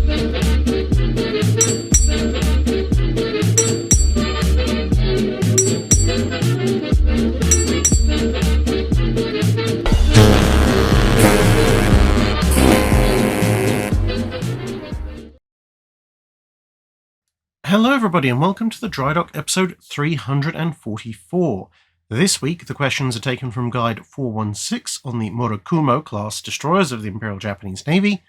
Hello everybody and welcome to the Drydock episode 344. This week the questions are taken from Guide 416 on the Murakumo class destroyers of the Imperial Japanese Navy,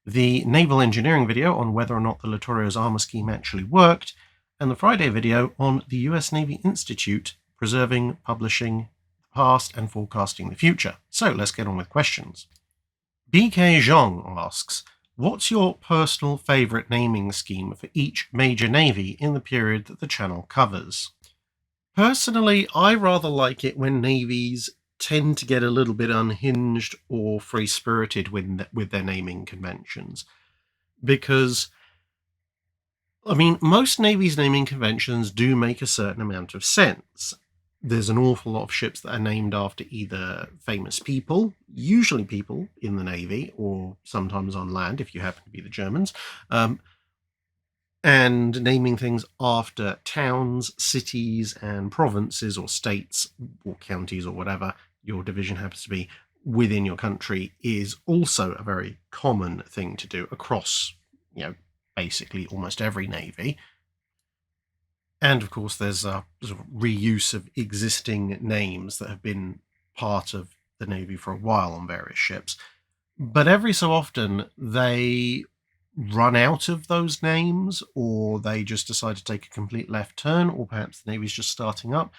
the naval engineering video on whether or not the Littorios armour scheme actually worked, and the Friday video on the US Navy Institute preserving, publishing the past and forecasting the future. So let's get on with questions. BK Zhong asks, what's your personal favourite naming scheme for each major navy in the period that the channel covers? Personally, I rather like it when navies tend to get a little bit unhinged or free-spirited with their naming conventions. Because, I mean, most navies' naming conventions do make a certain amount of sense. There's an awful lot of ships that are named after either famous people, usually people in the Navy, or sometimes on land if you happen to be the Germans, and naming things after towns, cities, and provinces, or states, or counties, or whatever your division happens to be within your country is also a very common thing to do across, basically almost every navy. And of course, there's a sort of reuse of existing names that have been part of the Navy for a while on various ships. But every so often, they run out of those names, or they just decide to take a complete left turn, or perhaps the Navy's just starting up.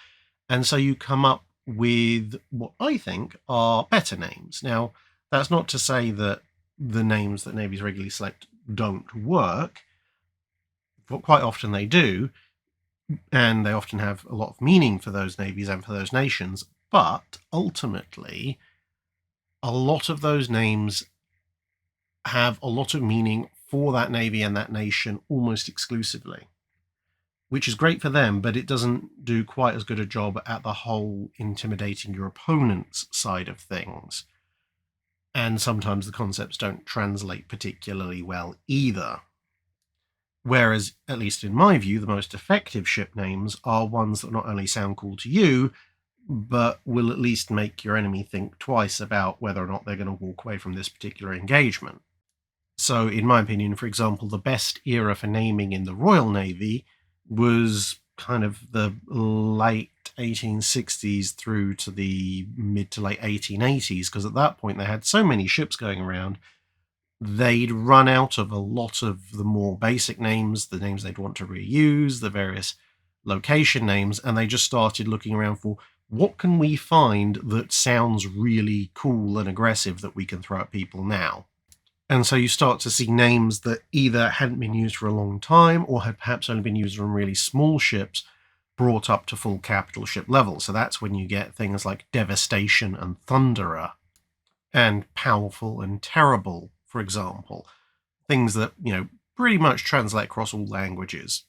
And so you come up with what I think are better names. Now, that's not to say that the names that navies regularly select don't work, but quite often they do. And they often have a lot of meaning for those navies and for those nations, but ultimately, a lot of those names have a lot of meaning for that navy and that nation almost exclusively, which is great for them, but it doesn't do quite as good a job at the whole intimidating your opponent's side of things. And sometimes the concepts don't translate particularly well either. Whereas, at least in my view, the most effective ship names are ones that not only sound cool to you, but will at least make your enemy think twice about whether or not they're going to walk away from this particular engagement. So, in my opinion, for example, the best era for naming in the Royal Navy was kind of the late 1860s through to the mid to late 1880s, because at that point they had so many ships going around, they'd run out of a lot of the more basic names, the names they'd want to reuse, the various location names, and they just started looking around for what can we find that sounds really cool and aggressive that we can throw at people now. And so you start to see names that either hadn't been used for a long time or had perhaps only been used on really small ships brought up to full capital ship level. So that's when you get things like Devastation and Thunderer and Powerful and Terrible, for example, things that, pretty much translate across all languages.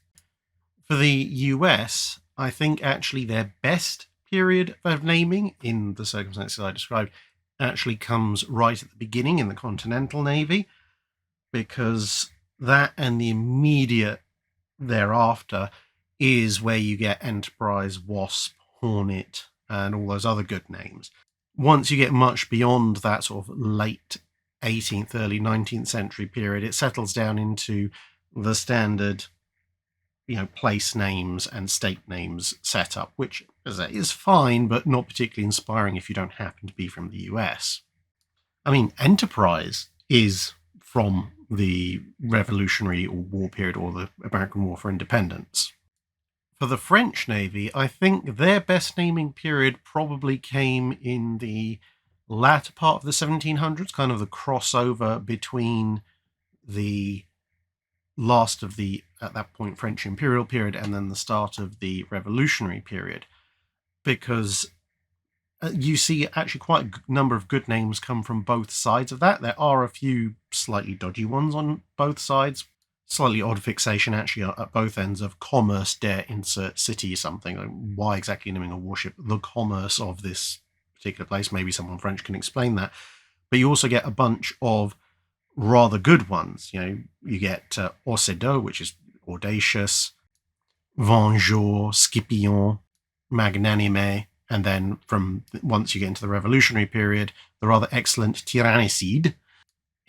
For the US, I think actually their best period of naming, in the circumstances I described, actually comes right at the beginning in the Continental Navy, because that and the immediate thereafter is where you get Enterprise, Wasp, Hornet, and all those other good names. Once you get much beyond that sort of late 18th, early 19th century period, it settles down into the standard, place names and state names setup, which as I say, is fine, but not particularly inspiring if you don't happen to be from the US. I mean, Enterprise is from the Revolutionary or War period, or the American War for Independence. For the French Navy, I think their best naming period probably came in the latter part of the 1700s, kind of the crossover between the last of the, at that point, French imperial period and then the start of the revolutionary period, because you see actually quite a number of good names come from both sides of that. There are a few slightly dodgy ones on both sides. Slightly odd fixation actually at both ends of commerce der insert city something. Like, why exactly naming a warship the commerce of this particular place? Maybe someone French can explain that. But you also get a bunch of rather good ones. You get Orcedo, which is audacious, Vengeur, Scipion, Magnanime, and then from once you get into the revolutionary period, the rather excellent Tyrannicide,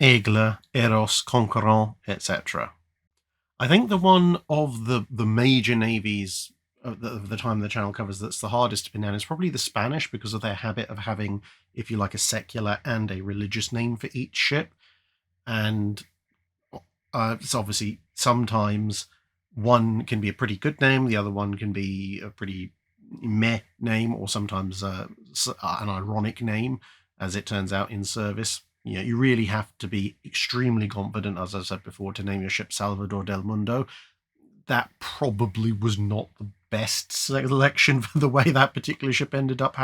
Aigle, Eros, Conquérant, etc. I think the one of the major navies of the time the channel covers that's the hardest to pin down is probably the Spanish, because of their habit of having, if you like, a secular and a religious name for each ship. And it's obviously sometimes one can be a pretty good name, the other one can be a pretty meh name, or sometimes an ironic name, as it turns out in service. You really have to be extremely confident, as I said before, to name your ship Salvador del Mundo. That probably was not the best selection for the way that particular ship ended up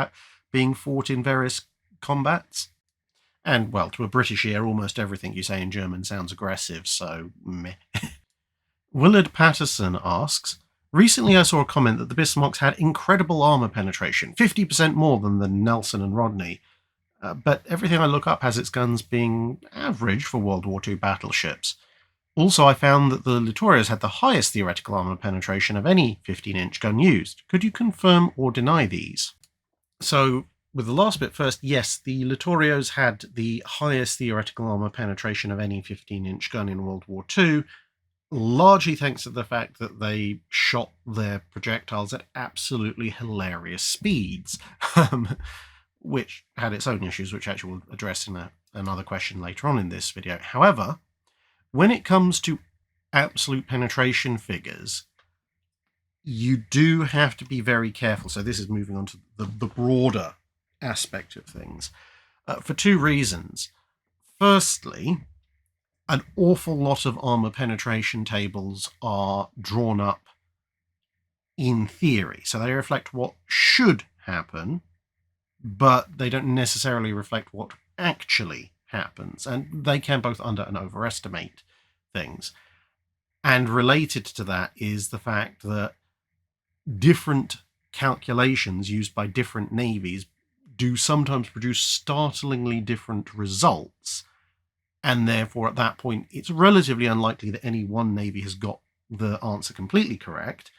being fought in various combats. And, well, to a British ear, almost everything you say in German sounds aggressive, so meh. Willard Patterson asks, recently I saw a comment that the Bismarcks had incredible armour penetration, 50% more than the Nelson and Rodney. But everything I look up has its guns being average for World War II battleships. Also, I found that the Littorios had the highest theoretical armour penetration of any 15-inch gun used. Could you confirm or deny these? So, with the last bit first, yes, the Littorios had the highest theoretical armour penetration of any 15-inch gun in World War II, largely thanks to the fact that they shot their projectiles at absolutely hilarious speeds. Which had its own issues, which actually we'll address in another question later on in this video. However, when it comes to absolute penetration figures, you do have to be very careful. So this is moving on to the broader aspect of things, for two reasons. Firstly, an awful lot of armour penetration tables are drawn up in theory. So they reflect what should happen, but they don't necessarily reflect what actually happens. And they can both under and overestimate things. And related to that is the fact that different calculations used by different navies do sometimes produce startlingly different results. And therefore, at that point, it's relatively unlikely that any one navy has got the answer completely correct.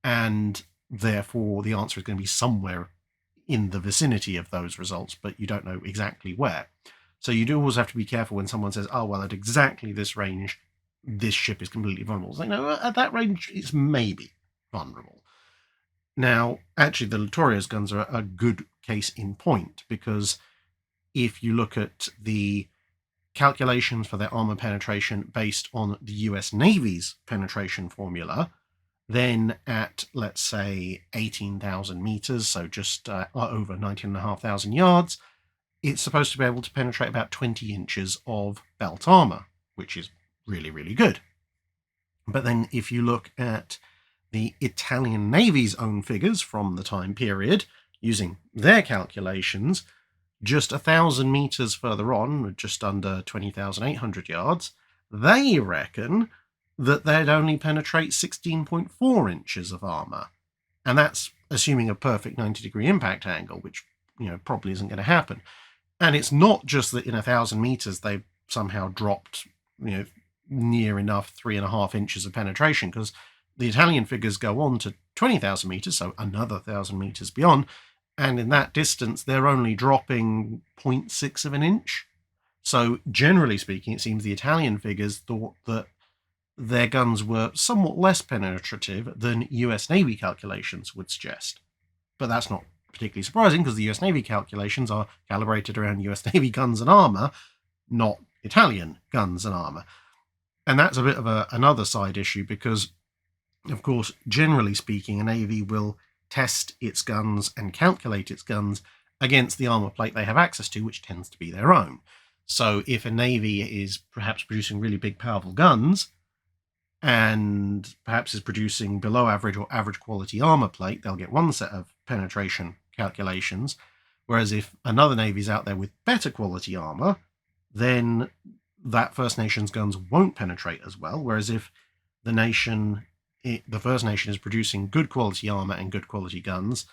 And therefore, the answer is going to be somewhere in the vicinity of those results, but you don't know exactly where. So you do always have to be careful when someone says, oh, well, at exactly this range, this ship is completely vulnerable. So, at that range, it's maybe vulnerable. Now, actually, the Littorios guns are a good case in point, because if you look at the calculations for their armor penetration based on the US Navy's penetration formula, then at, let's say, 18,000 meters, so just over 19,500 yards, it's supposed to be able to penetrate about 20 inches of belt armor, which is really, really good. But then if you look at the Italian Navy's own figures from the time period, using their calculations, just 1,000 meters further on, just under 20,800 yards, they reckon that they'd only penetrate 16.4 inches of armor. And that's assuming a perfect 90-degree impact angle, which, probably isn't going to happen. And it's not just that in 1,000 meters they've somehow dropped, near enough 3.5 inches of penetration, because the Italian figures go on to 20,000 meters, so another 1,000 meters beyond, and in that distance they're only dropping 0.6 of an inch. So generally speaking, it seems the Italian figures thought that their guns were somewhat less penetrative than US Navy calculations would suggest. But that's not particularly surprising, because the US Navy calculations are calibrated around US Navy guns and armour, not Italian guns and armour. And that's a bit of another side issue, because, of course, generally speaking, a Navy will test its guns and calculate its guns against the armour plate they have access to, which tends to be their own. So if a Navy is perhaps producing really big, powerful guns, and perhaps is producing below average or average quality armour plate, they'll get one set of penetration calculations. Whereas if another Navy's out there with better quality armour, then that First Nation's guns won't penetrate as well. Whereas if the First Nation is producing good quality armour and good quality guns,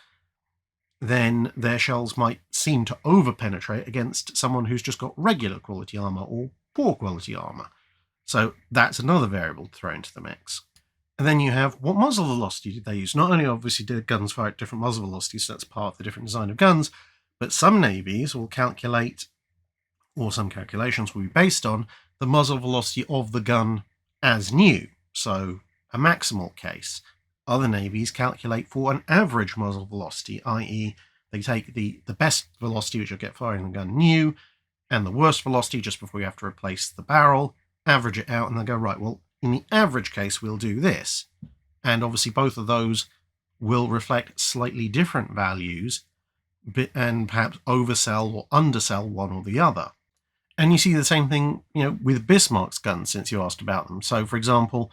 then their shells might seem to over-penetrate against someone who's just got regular quality armour or poor quality armour. So that's another variable to throw into the mix. And then you have, what muzzle velocity did they use? Not only obviously did guns fire at different muzzle velocities, so that's part of the different design of guns, but some navies will calculate, or some calculations will be based on, the muzzle velocity of the gun as new, so a maximal case. Other navies calculate for an average muzzle velocity, i.e. they take the best velocity which you'll get firing the gun new, and the worst velocity just before you have to replace the barrel, average it out, and they go, right, well, in the average case, we'll do this. And obviously both of those will reflect slightly different values and perhaps oversell or undersell one or the other. And you see the same thing, with Bismarck's guns, since you asked about them. So, for example,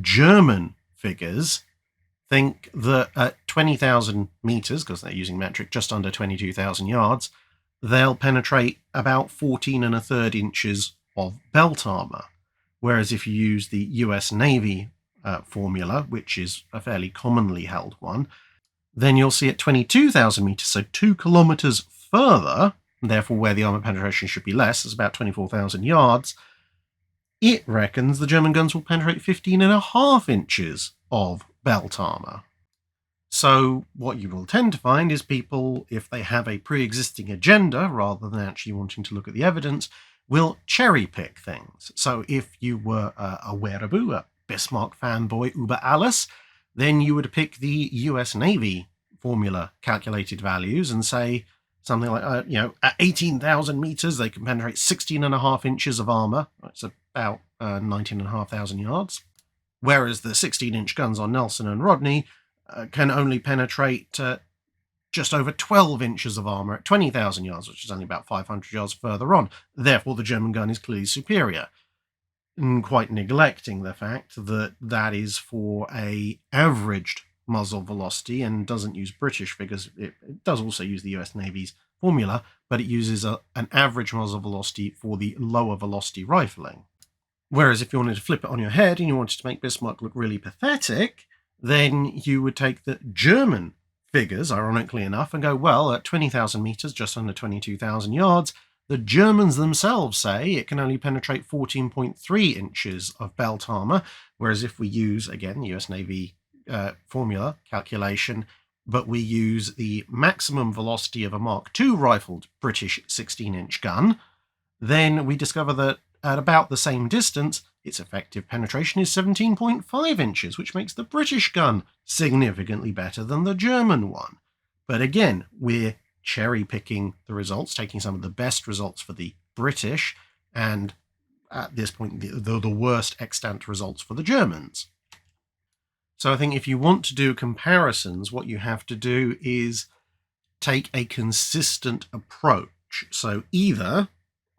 German figures think that at 20,000 meters, because they're using metric, just under 22,000 yards, they'll penetrate about 14 1/3 inches of belt armor. Whereas if you use the US Navy formula, which is a fairly commonly held one, then you'll see at 22,000 meters, so 2 kilometers further, and therefore where the armor penetration should be less, is about 24,000 yards, it reckons the German guns will penetrate 15 1/2 inches of belt armor. So what you will tend to find is people, if they have a pre-existing agenda, rather than actually wanting to look at the evidence, will cherry pick things. So if you were a wereaboo, a Bismarck fanboy über alles, then you would pick the US Navy formula calculated values and say something like, at 18,000 meters, they can penetrate 16 1/2 inches of armor. It's about 19,500 yards. Whereas the 16-inch guns on Nelson and Rodney can only penetrate just over 12 inches of armor at 20,000 yards, which is only about 500 yards further on. Therefore, the German gun is clearly superior, and quite neglecting the fact that that is for a averaged muzzle velocity and doesn't use British figures. It does also use the US Navy's formula, but it uses an average muzzle velocity for the lower velocity rifling. Whereas if you wanted to flip it on your head and you wanted to make Bismarck look really pathetic, then you would take the German figures, ironically enough, and go, well, at 20,000 meters, just under 22,000 yards, the Germans themselves say it can only penetrate 14.3 inches of belt armor, whereas if we use, again, the US Navy formula calculation, but we use the maximum velocity of a Mark II rifled British 16-inch gun, then we discover that at about the same distance, its effective penetration is 17.5 inches, which makes the British gun significantly better than the German one. But again, we're cherry-picking the results, taking some of the best results for the British, and at this point, the worst extant results for the Germans. So I think if you want to do comparisons, what you have to do is take a consistent approach. So either,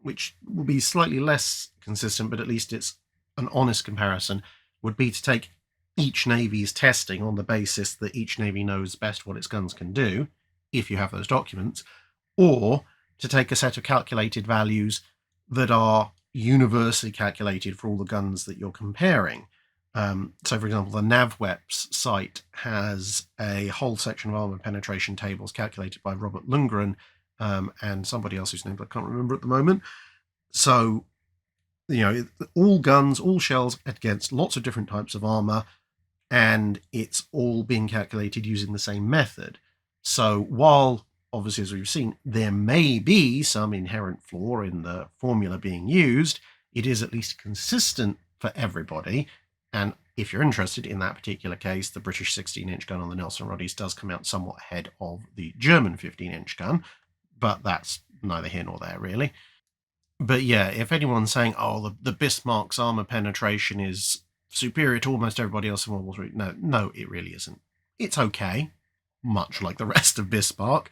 which will be slightly less consistent, but at least it's an honest comparison, would be to take each navy's testing on the basis that each navy knows best what its guns can do, if you have those documents, or to take a set of calculated values that are universally calculated for all the guns that you're comparing. So, for example, the NavWeps site has a whole section of armor penetration tables calculated by Robert Lundgren and somebody else whose name I can't remember at the moment. So, all guns, all shells against lots of different types of armor, and it's all being calculated using the same method. So while, obviously, as we've seen, there may be some inherent flaw in the formula being used, it is at least consistent for everybody. And if you're interested in that particular case, the British 16-inch gun on the Nelson Roddies does come out somewhat ahead of the German 15-inch gun, but that's neither here nor there, really. But yeah, if anyone's saying, oh, the Bismarck's armor penetration is superior to almost everybody else in World War III, no, it really isn't. It's okay, much like the rest of Bismarck,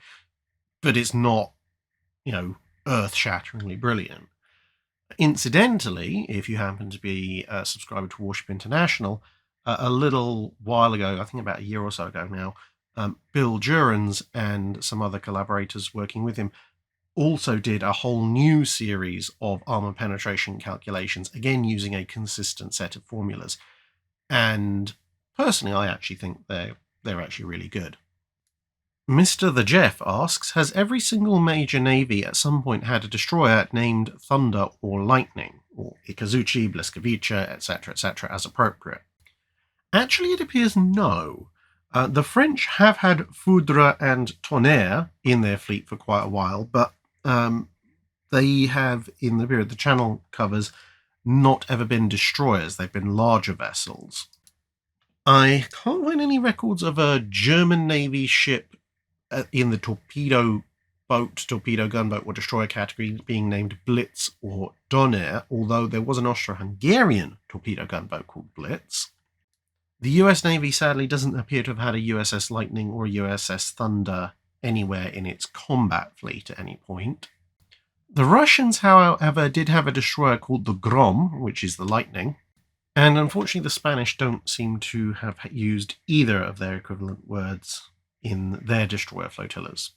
but it's not, earth-shatteringly brilliant. Incidentally, if you happen to be a subscriber to Warship International, a little while ago, I think about a year or so ago now, Bill Durans and some other collaborators working with him also did a whole new series of armor penetration calculations, again using a consistent set of formulas. And personally, I actually think they're actually really good. Mr. The Jeff asks, has every single major navy at some point had a destroyer named Thunder or Lightning? or Ikazuchi, Bliskovice, etc., as appropriate. Actually, it appears no. The French have had Foudre and Tonnerre in their fleet for quite a while, but they have, in the period the Channel covers, not ever been destroyers. They've been larger vessels. I can't find any records of a German Navy ship in the torpedo gunboat or destroyer category being named Blitz or Donner, although there was an Austro-Hungarian torpedo gunboat called Blitz. The US Navy sadly doesn't appear to have had a USS Lightning or a USS Thunder anywhere in its combat fleet at any point. The Russians, however, did have a destroyer called the Grom, which is the Lightning, and unfortunately the Spanish don't seem to have used either of their equivalent words in their destroyer flotillas.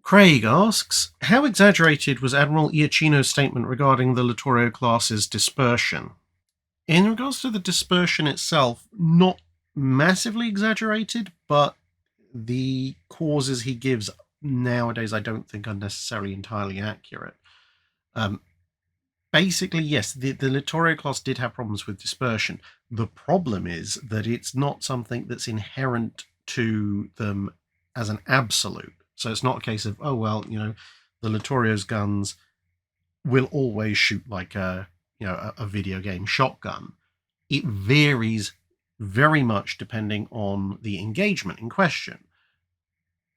Craig asks, how exaggerated was Admiral Iachino's statement regarding the Littorio Class's dispersion? In regards to the dispersion itself, not massively exaggerated, but the causes he gives nowadays I don't think are necessarily entirely accurate. Basically, yes, the Littorio Class did have problems with dispersion. The problem is that it's not something that's inherent to them as an absolute. So it's not a case of, oh, well, the Littorio's guns will always shoot like a video game shotgun. It varies very much depending on the engagement in question.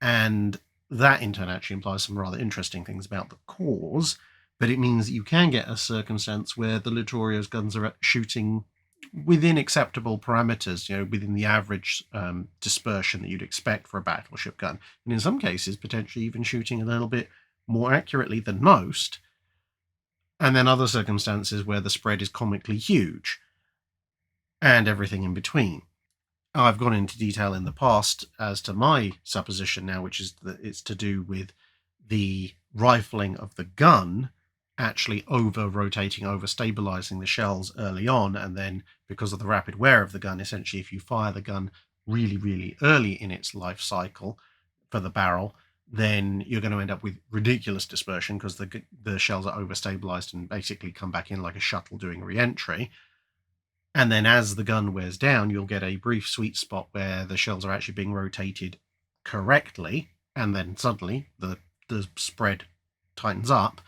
And that in turn actually implies some rather interesting things about the cause, but it means that you can get a circumstance where the Littorio's guns are shooting within acceptable parameters, within the average dispersion that you'd expect for a battleship gun. And in some cases, potentially even shooting a little bit more accurately than most. And then other circumstances where the spread is comically huge. And everything in between. I've gone into detail in the past as to my supposition now, which is that it's to do with the rifling of the gun actually over-rotating, over-stabilizing the shells early on, and then because of the rapid wear of the gun, essentially if you fire the gun really, really early in its life cycle for the barrel, then you're going to end up with ridiculous dispersion because the shells are over-stabilized and basically come back in like a shuttle doing re-entry. And then as the gun wears down, you'll get a brief sweet spot where the shells are actually being rotated correctly, and then suddenly the spread tightens up,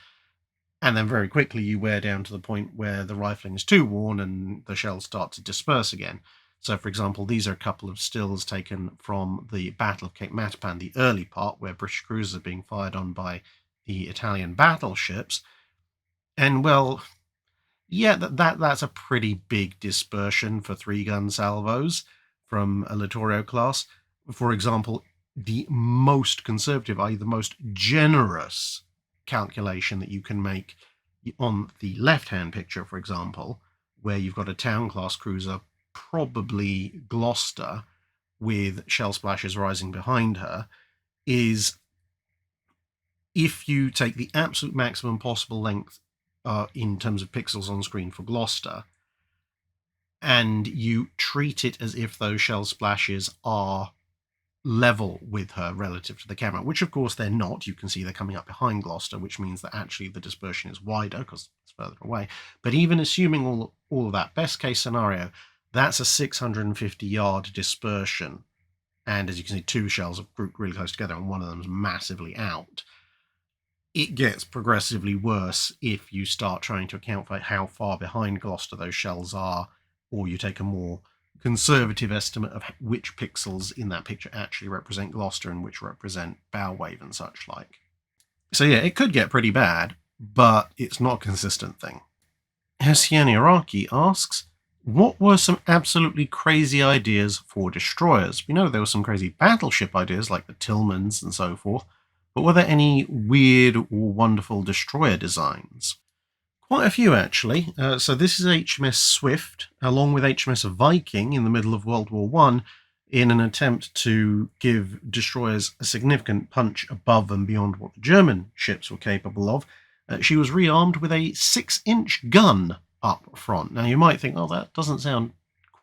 and then very quickly you wear down to the point where the rifling is too worn and the shells start to disperse again. So, for example, these are a couple of stills taken from the Battle of Cape Matapan, the early part, where British cruisers are being fired on by the Italian battleships. And, well, yeah, that's a pretty big dispersion for 3-gun salvos from a Littorio class. For example, the most conservative, i.e. the most generous calculation that you can make on the left-hand picture, for example, where you've got a town class cruiser, probably Gloucester, with shell splashes rising behind her, is if you take the absolute maximum possible length in terms of pixels on screen for Gloucester, and you treat it as if those shell splashes are level with her relative to the camera, which of course they're not. You can see they're coming up behind Gloucester, which means that actually the dispersion is wider because it's further away. But even assuming all of that, best case scenario, that's a 650-yard dispersion. And as you can see, 2 shells are grouped really close together and one of them's massively out. It gets progressively worse if you start trying to account for how far behind Gloucester those shells are, or you take a more conservative estimate of which pixels in that picture actually represent Gloucester and which represent bow wave and such like. So yeah, it could get pretty bad, but it's not a consistent thing. Hessian Iraqi asks, what were some absolutely crazy ideas for destroyers? We know there were some crazy battleship ideas like the Tillmans and so forth, but were there any weird or wonderful destroyer designs? Quite a few, actually. So this is HMS Swift, along with HMS Viking in the middle of World War I, in an attempt to give destroyers a significant punch above and beyond what the German ships were capable of. She was rearmed with a 6-inch gun up front. Now, you might think, oh, that doesn't sound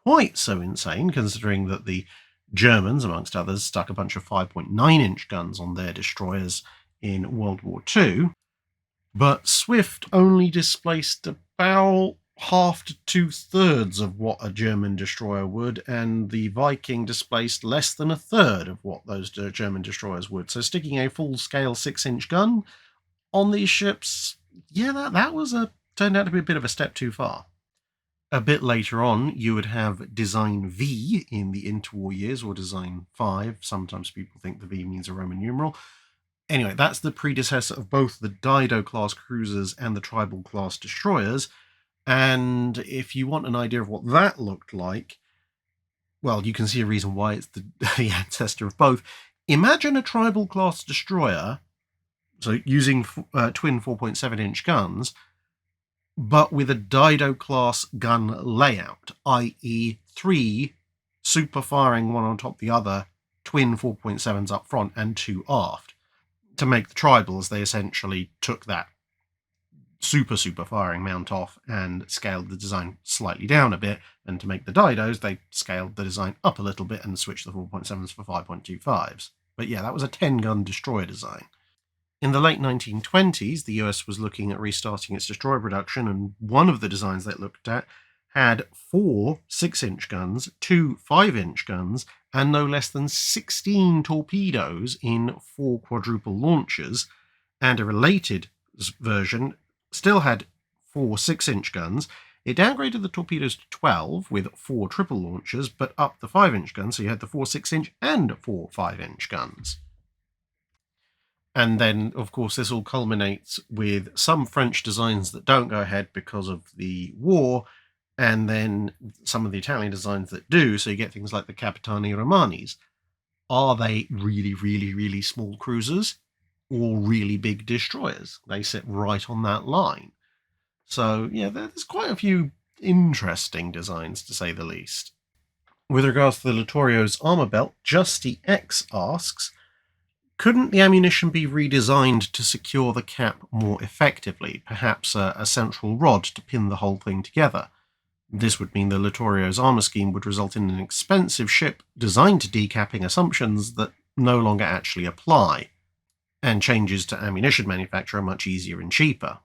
quite so insane, considering that the Germans, amongst others, stuck a bunch of 5.9-inch guns on their destroyers in World War II. But Swift only displaced about half to 2/3 of what a German destroyer would, and the Viking displaced less than a third of what those German destroyers would. So sticking a full-scale 6-inch gun on these ships, yeah, that was turned out to be a bit of a step too far. A bit later on, you would have Design V in the interwar years, or Design 5. Sometimes people think the V means a Roman numeral. Anyway, that's the predecessor of both the Dido class cruisers and the Tribal class destroyers. And if you want an idea of what that looked like, well, you can see a reason why it's the ancestor of both. Imagine a Tribal class destroyer, so using twin 4.7-inch guns, but with a Dido class gun layout, i.e. 3 super firing one on top of the other, twin 4.7s up front and 2 aft. To make the Tribals, they essentially took that super firing mount off and scaled the design slightly down a bit, and to make the Didos, they scaled the design up a little bit and switched the 4.7s for 5.25s. But yeah, that was a 10-gun destroyer design. In the late 1920s, the US was looking at restarting its destroyer production, and one of the designs they looked at had 4 6-inch guns, 2 5-inch guns, and no less than 16 torpedoes in 4 quadruple launchers, and a related version still had 4 6-inch guns. It downgraded the torpedoes to 12 with 4 triple launchers, but upped the 5-inch guns, so you had the 4 6-inch and 4 5-inch guns. And then, of course, this all culminates with some French designs that don't go ahead because of the war, and then some of the Italian designs that do, so you get things like the Capitani Romanis. Are they really small cruisers or really big destroyers? They sit right on that line. So, yeah, there's quite a few interesting designs, to say the least. With regards to the Littorios armour belt, Justy X asks, couldn't the ammunition be redesigned to secure the cap more effectively, perhaps a central rod to pin the whole thing together? This would mean the Littorio's armour scheme would result in an expensive ship designed to decapping assumptions that no longer actually apply, and changes to ammunition manufacture are much easier and cheaper.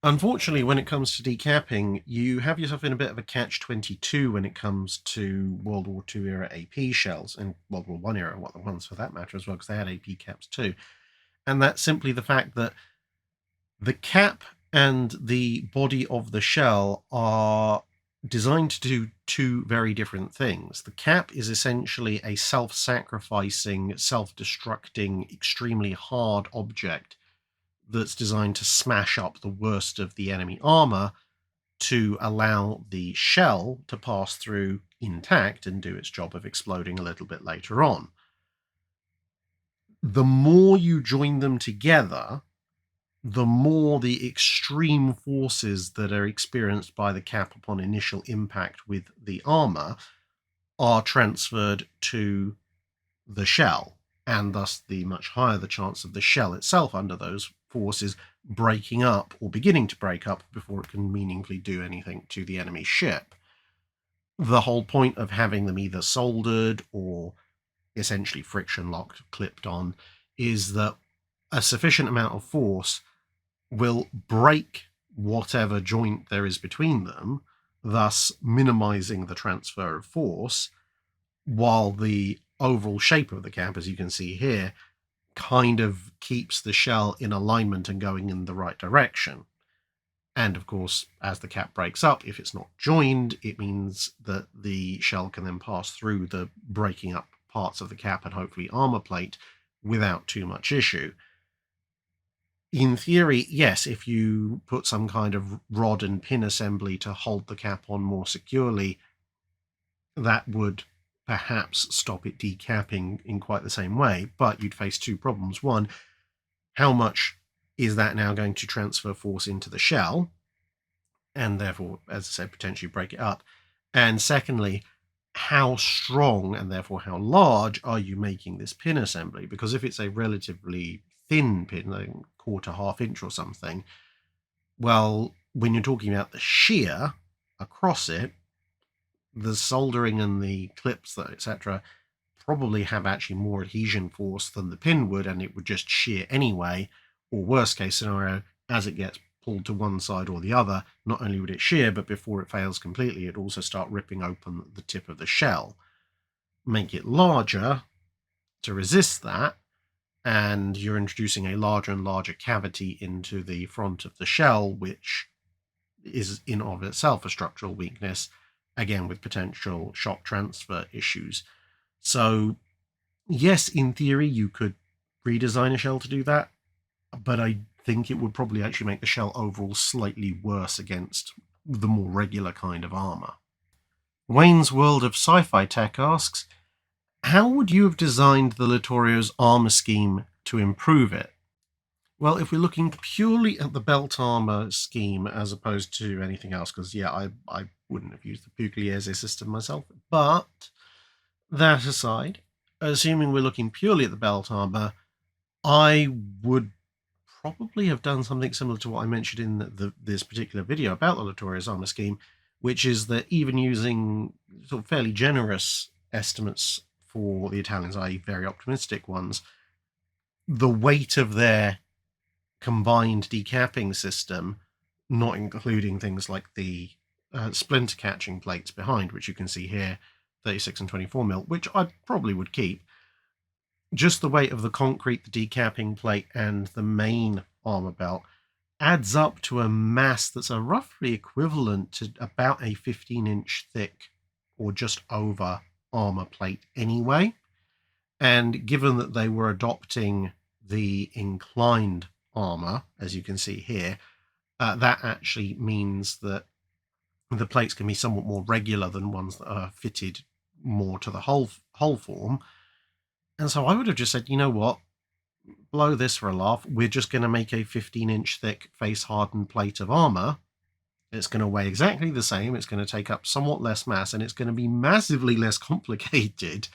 Unfortunately, when it comes to decapping, you have yourself in a bit of a catch-22 when it comes to World War II era AP shells, and World War I era ones for that matter as well, because they had AP caps too. And that's simply the fact that the cap and the body of the shell are designed to do 2 very different things. The cap is essentially a self-sacrificing, self-destructing, extremely hard object that's designed to smash up the worst of the enemy armor to allow the shell to pass through intact and do its job of exploding a little bit later on. The more you join them together, the more the extreme forces that are experienced by the cap upon initial impact with the armor are transferred to the shell, and thus the much higher the chance of the shell itself under those forces breaking up or beginning to break up before it can meaningfully do anything to the enemy ship. The whole point of having them either soldered or essentially friction locked, clipped on, is that a sufficient amount of force will break whatever joint there is between them, thus minimizing the transfer of force, while the overall shape of the cap, as you can see here, kind of keeps the shell in alignment and going in the right direction. And of course, as the cap breaks up, if it's not joined, it means that the shell can then pass through the breaking up parts of the cap and hopefully armor plate without too much issue. In theory, yes, if you put some kind of rod and pin assembly to hold the cap on more securely, that would perhaps stop it decapping in quite the same way, but you'd face 2 problems. One, how much is that now going to transfer force into the shell, and therefore, as I said, potentially break it up? And secondly, how strong and therefore how large are you making this pin assembly? Because if it's a relatively thin pin, like 1/4 half-inch or something, well, when you're talking about the shear across it, the soldering and the clips, etc., probably have actually more adhesion force than the pin would, and it would just shear anyway. Or worst case scenario, as it gets pulled to one side or the other, not only would it shear, but before it fails completely, it'd also start ripping open the tip of the shell. Make it larger to resist that, and you're introducing a larger and larger cavity into the front of the shell, which is in of itself a structural weakness, again with potential shock transfer issues. So yes, in theory you could redesign a shell to do that, but I think it would probably actually make the shell overall slightly worse against the more regular kind of armor. Wayne's World of Sci-Fi Tech asks, how would you have designed the Littorios armor scheme to improve it? Well, if we're looking purely at the belt armor scheme as opposed to anything else, because yeah, I wouldn't have used the Pugliese system myself, but that aside, assuming we're looking purely at the belt armor, I would probably have done something similar to what I mentioned in this particular video about the Littorios armor scheme, which is that even using sort of fairly generous estimates for the Italians, i.e. very optimistic ones, the weight of their combined decapping system, not including things like the splinter catching plates behind, which you can see here, 36 and 24 mil, which I probably would keep. Just the weight of the concrete, the decapping plate, and the main armor belt adds up to a mass that's a roughly equivalent to about a 15-inch thick or just over armor plate anyway. And given that they were adopting the inclined armor, as you can see here, that actually means that the plates can be somewhat more regular than ones that are fitted more to the hull form. And so I would have just said, you know what, blow this for a laugh. We're just going to make a 15-inch thick face-hardened plate of armor. It's going to weigh exactly the same. It's going to take up somewhat less mass, and it's going to be massively less complicated.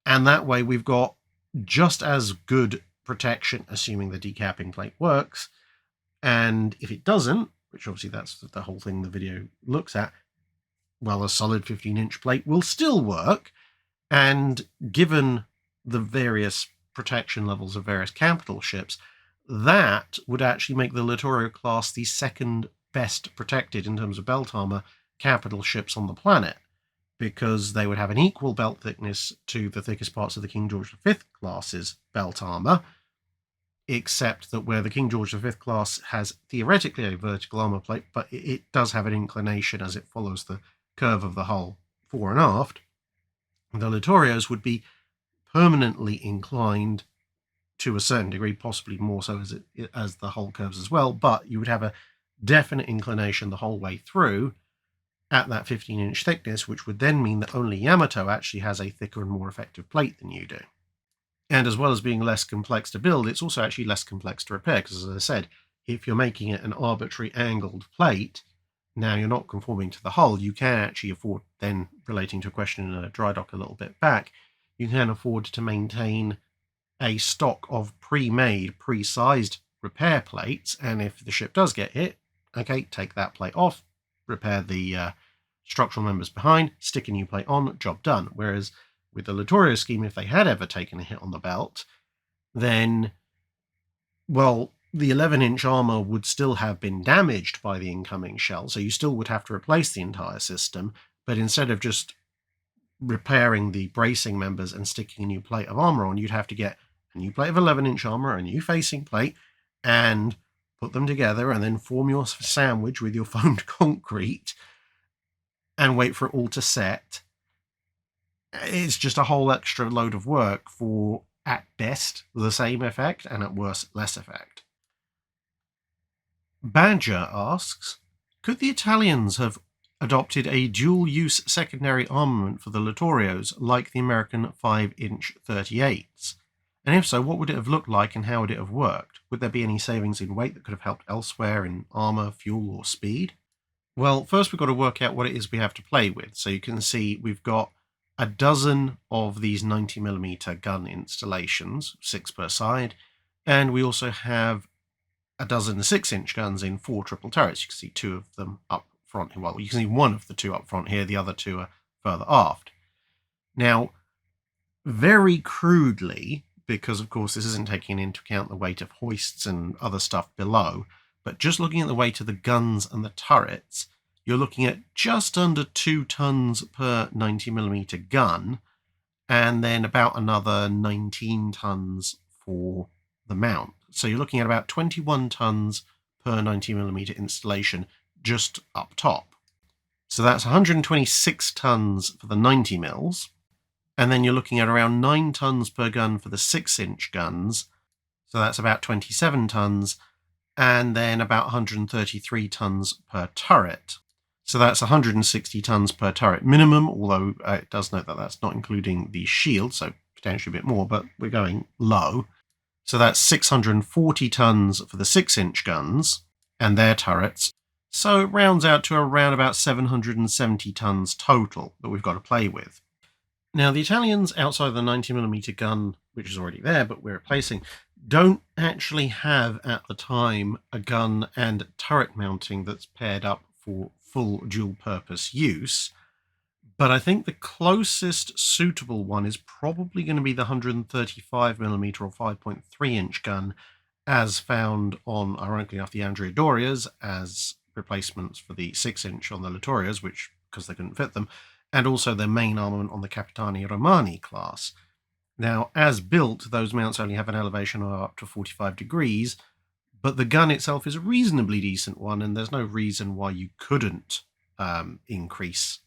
And that way we've got just as good protection, assuming the decapping plate works. And if it doesn't, which obviously that's the whole thing the video looks at, well, a solid 15-inch plate will still work. And given the various protection levels of various capital ships, that would actually make the Littorio class the second best protected in terms of belt armor capital ships on the planet, because they would have an equal belt thickness to the thickest parts of the King George V class's belt armor, except that where the King George V class has theoretically a vertical armor plate, but it does have an inclination as it follows the curve of the hull fore and aft, the Littorios would be permanently inclined to a certain degree, possibly more so as the hull curves as well, but you would have a definite inclination the whole way through at that 15-inch thickness, which would then mean that only Yamato actually has a thicker and more effective plate than you do. And as well as being less complex to build, it's also actually less complex to repair, because as I said, if you're making it an arbitrary angled plate, now you're not conforming to the hull, you can actually afford, then relating to a question in a Drydock a little bit back, you can afford to maintain a stock of pre-made, pre-sized repair plates, and if the ship does get hit, okay, take that plate off, repair the structural members behind, stick a new plate on, job done. Whereas with the Littorio scheme, if they had ever taken a hit on the belt, then, well, the 11-inch armor would still have been damaged by the incoming shell, so you still would have to replace the entire system, but instead of just repairing the bracing members and sticking a new plate of armor on, you'd have to get a new plate of 11-inch armor, a new facing plate, and put them together and then form your sandwich with your foamed concrete and wait for it all to set. It's just a whole extra load of work for, at best, the same effect, and at worst, less effect. Badger asks, could the Italians have adopted a dual-use secondary armament for the Littorios like the American 5-inch 38s? And if so, what would it have looked like and how would it have worked? Would there be any savings in weight that could have helped elsewhere in armor, fuel, or speed? Well, first we've got to work out what it is we have to play with. So you can see we've got a dozen of these 90mm gun installations, 6 per side, and we also have a dozen 6-inch guns in 4 triple turrets. You can see 2 of them up front. Well, you can see 1 of the 2 up front here, the other 2 are further aft. Now, very crudely, because of course this isn't taking into account the weight of hoists and other stuff below, But just looking at the weight of the guns and the turrets, you're looking at just under 2 tons per 90mm gun, and then about another 19 tons for the mount. So you're looking at about 21 tons per 90mm installation just up top. So that's 126 tons for the 90 mils, and then you're looking at around 9 tons per gun for the 6-inch guns, so that's about 27 tons, and then about 133 tons per turret. So that's 160 tons per turret minimum, although it does note that that's not including the shield, so potentially a bit more, but we're going low. So that's 640 tons for the 6-inch guns and their turrets. So it rounds out to around about 770 tons total that we've got to play with. Now, the Italians, outside the 90mm gun, which is already there, but we're replacing, don't actually have at the time a gun and turret mounting that's paired up for full dual-purpose use. But I think the closest suitable one is probably going to be the 135mm or 5.3-inch gun, as found on, ironically enough, the Drachinifel as replacements for the 6-inch on the Littorios, which because they couldn't fit them, and also their main armament on the Capitani Romani class. Now, as built, those mounts only have an elevation of up to 45 degrees, but the gun itself is a reasonably decent one, and there's no reason why you couldn't increase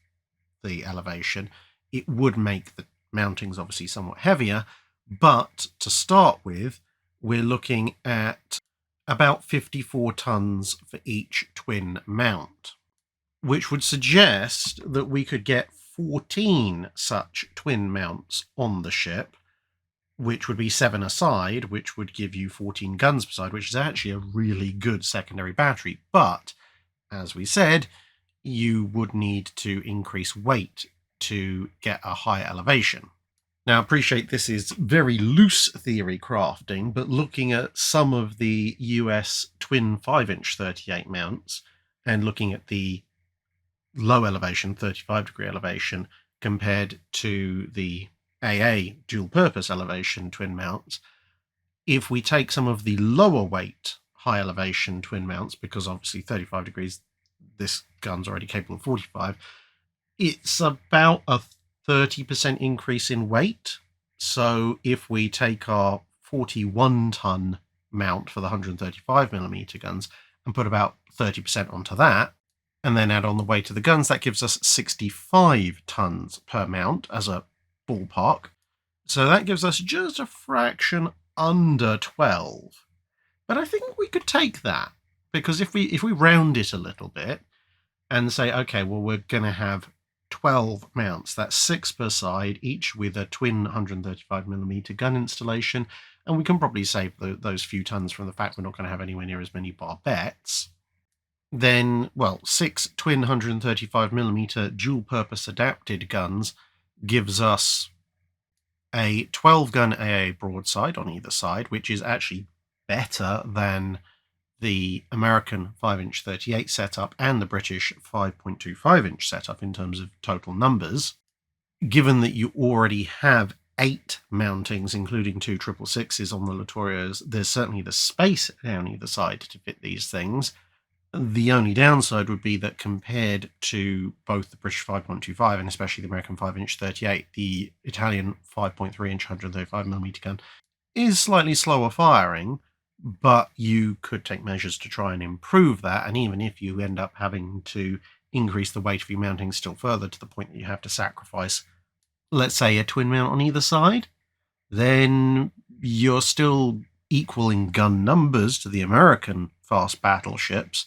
the elevation. It would make the mountings obviously somewhat heavier, but to start with, we're looking at about 54 tons for each twin mount, which would suggest that we could get 14 such twin mounts on the ship, which would be 7 a side, which would give you 14 guns per side, which is actually a really good secondary battery. But, as we said, you would need to increase weight to get a higher elevation. Now, I appreciate this is very loose theory crafting, but looking at some of the US twin 5-inch 38 mounts and looking at the low elevation, 35-degree elevation, compared to the AA dual-purpose elevation twin mounts, if we take some of the lower weight high elevation twin mounts, because obviously 35 degrees, this gun's already capable of 45, it's about a 30% increase in weight. So if we take our 41-ton mount for the 135mm guns and put about 30% onto that, and then add on the weight of the guns, that gives us 65 tons per mount as a ballpark. So that gives us just a fraction under 12. But I think we could take that, because if we round it a little bit and say, okay, well, we're going to have 12 mounts, that's 6 per side, each with a twin 135mm gun installation, and we can probably save those few tons from the fact we're not going to have anywhere near as many barbettes. Then, well, 6 twin 135mm dual-purpose adapted guns gives us a 12-gun AA broadside on either side, which is actually better than the American 5-inch 38 setup and the British 5.25-inch setup in terms of total numbers. Given that you already have 8 mountings, including 2 666s on the Littorios, there's certainly the space down either side to fit these things. The only downside would be that compared to both the British 5.25 and especially the American 5-inch 38, the Italian 5.3-inch 135mm gun is slightly slower firing, but you could take measures to try and improve that. And even if you end up having to increase the weight of your mounting still further to the point that you have to sacrifice, let's say, a twin mount on either side, then you're still equal in gun numbers to the American fast battleships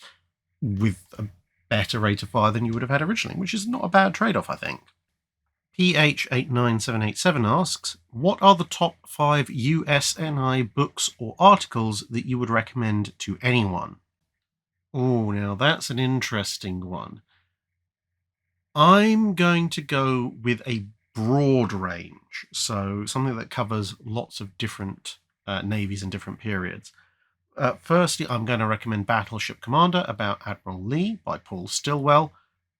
with a better rate of fire than you would have had originally, which is not a bad trade-off, I think. PH89787 asks, what are the top 5 USNI books or articles that you would recommend to anyone? Oh, now that's an interesting one. I'm going to go with a broad range, so something that covers lots of different navies and different periods. Firstly, I'm going to recommend Battleship Commander about Admiral Lee by Paul Stilwell,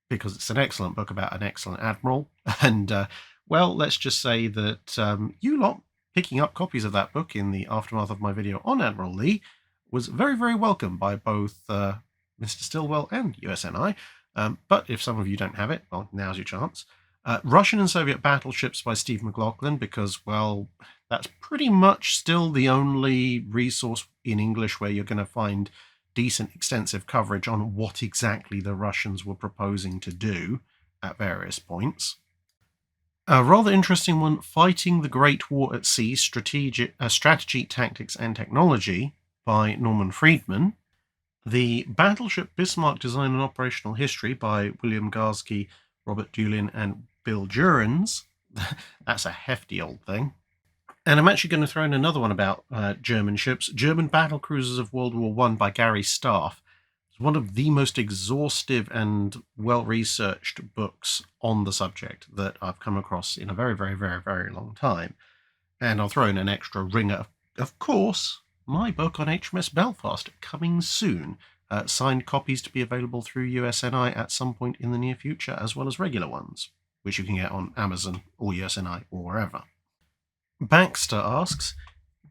because it's an excellent book about an excellent admiral. And, well, let's just say that you lot picking up copies of that book in the aftermath of my video on Admiral Lee was very, very welcome by both Mr. Stilwell and USNI. But if some of you don't have it, well, now's your chance. Russian and Soviet Battleships by Steve McLaughlin, because, well, that's pretty much still the only resource in English where you're going to find decent, extensive coverage on what exactly the Russians were proposing to do at various points. A rather interesting one, Fighting the Great War at Sea, Strategy, Tactics and Technology by Norman Friedman. The Battleship Bismarck Design and Operational History by William Garsky, Robert Dulin and Bill Jurens. That's a hefty old thing. And I'm actually going to throw in another one about German ships. German Battle Cruisers of World War I by Gary Staff. It's one of the most exhaustive and well-researched books on the subject that I've come across in a very, very, very, very long time. And I'll throw in an extra ringer. Of course, my book on HMS Belfast, coming soon. Signed copies to be available through USNI at some point in the near future, as well as regular ones, which you can get on Amazon or USNI or wherever. Baxter asks,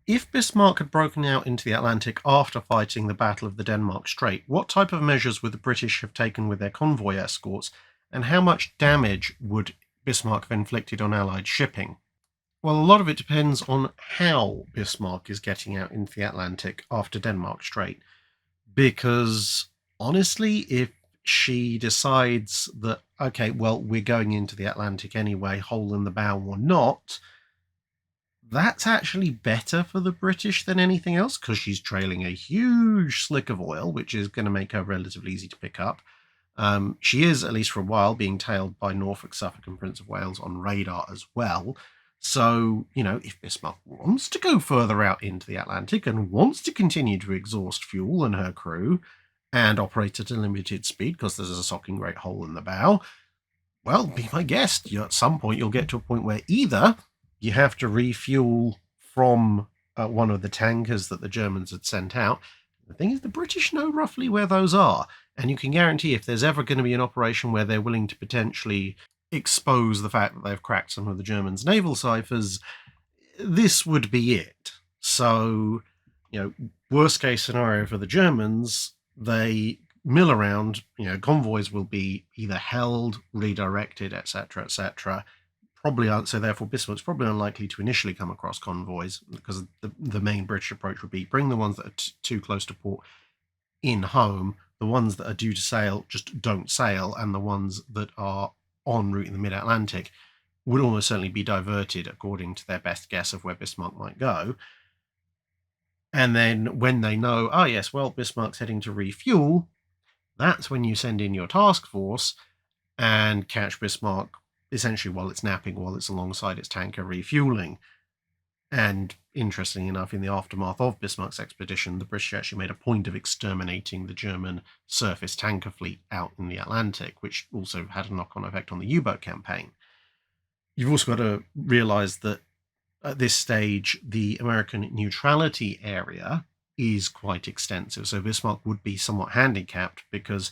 if Bismarck had broken out into the Atlantic after fighting the Battle of the Denmark Strait, what type of measures would the British have taken with their convoy escorts, and how much damage would Bismarck have inflicted on Allied shipping? Well, a lot of it depends on how Bismarck is getting out into the Atlantic after Denmark Strait, because honestly, if she decides that, okay, well, we're going into the Atlantic anyway, hole in the bow or not, that's actually better for the British than anything else, because she's trailing a huge slick of oil, which is going to make her relatively easy to pick up. She is, at least for a while, being tailed by Norfolk, Suffolk and Prince of Wales on radar as well. So, if Bismarck wants to go further out into the Atlantic and wants to continue to exhaust fuel and her crew and operate at a limited speed because there's a socking great hole in the bow, well, be my guest. At some point, you'll get to a point where either you have to refuel from one of the tankers that the Germans had sent out. The thing is, the British know roughly where those are, and you can guarantee if there's ever going to be an operation where they're willing to potentially expose the fact that they've cracked some of the Germans' naval ciphers, this would be it. So, worst case scenario for the Germans, they mill around, convoys will be either held, redirected, etc., etc. Probably, so therefore Bismarck's probably unlikely to initially come across convoys, because the main British approach would be bring the ones that are too close to port in home, the ones that are due to sail just don't sail, and the ones that are en route in the mid-Atlantic would almost certainly be diverted according to their best guess of where Bismarck might go. And then when they know, yes, well, Bismarck's heading to refuel, that's when you send in your task force and catch Bismarck essentially while it's napping, while it's alongside its tanker refueling. And interestingly enough, in the aftermath of Bismarck's expedition, the British actually made a point of exterminating the German surface tanker fleet out in the Atlantic, which also had a knock-on effect on the U-boat campaign. You've also got to realise that at this stage, the American neutrality area is quite extensive. So Bismarck would be somewhat handicapped because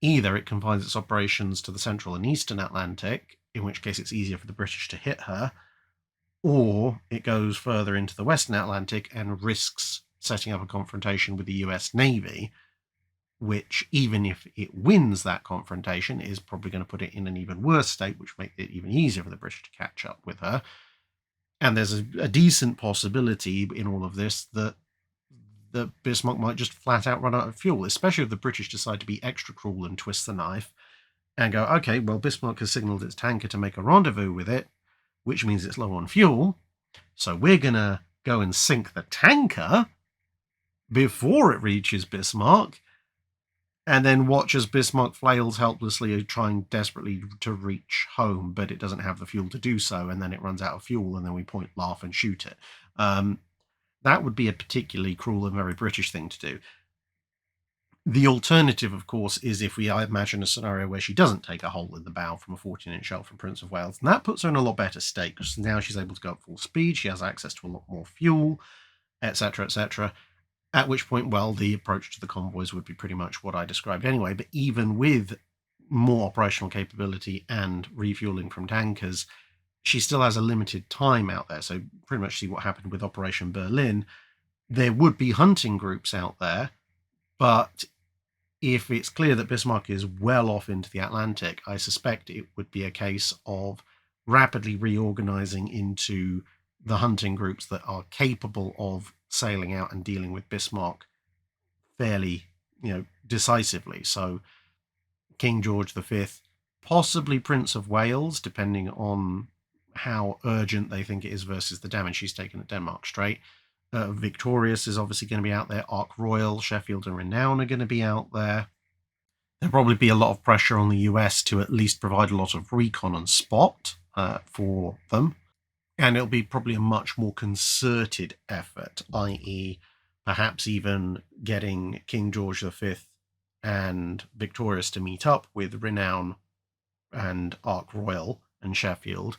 either it confines its operations to the central and eastern Atlantic, in which case it's easier for the British to hit her, or it goes further into the Western Atlantic and risks setting up a confrontation with the US Navy, which, even if it wins that confrontation, is probably going to put it in an even worse state, which makes it even easier for the British to catch up with her. And there's a decent possibility in all of this that Bismarck might just flat out run out of fuel, especially if the British decide to be extra cruel and twist the knife and go, okay, well, Bismarck has signalled its tanker to make a rendezvous with it, which means it's low on fuel, so we're going to go and sink the tanker before it reaches Bismarck, and then watch as Bismarck flails helplessly, trying desperately to reach home, but it doesn't have the fuel to do so, and then it runs out of fuel, and then we point, laugh, and shoot it. That would be a particularly cruel and very British thing to do. The alternative, of course, is if we imagine a scenario where she doesn't take a hole in the bow from a 14-inch shell from Prince of Wales, and that puts her in a lot better state, because now she's able to go at full speed, she has access to a lot more fuel, etc., etc., at which point, well, the approach to the convoys would be pretty much what I described anyway, but even with more operational capability and refueling from tankers, she still has a limited time out there, so pretty much see what happened with Operation Berlin. there would be hunting groups out there, but if it's clear that Bismarck is well off into the Atlantic, I suspect it would be a case of rapidly reorganizing into the hunting groups that are capable of sailing out and dealing with Bismarck fairly, decisively. So King George V, possibly Prince of Wales, depending on how urgent they think it is versus the damage he's taken at Denmark Strait. Victorious is obviously going to be out there. Ark Royal, Sheffield, and Renown are going to be out there. There'll probably be a lot of pressure on the US to at least provide a lot of recon and spot for them. And it'll be probably a much more concerted effort, i.e. perhaps even getting King George V and Victorious to meet up with Renown and Ark Royal and Sheffield,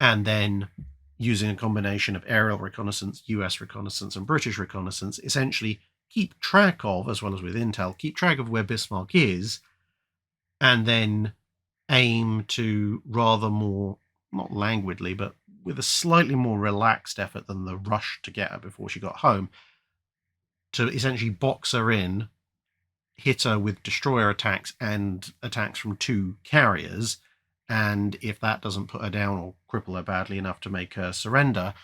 and then using a combination of aerial reconnaissance, US reconnaissance, and British reconnaissance, essentially keep track of, as well as with intel, keep track of where Bismarck is, and then aim to rather more, not languidly, but with a slightly more relaxed effort than the rush to get her before she got home, to essentially box her in, hit her with destroyer attacks and attacks from 2 carriers, and if that doesn't put her down or cripple her badly enough to make her surrender,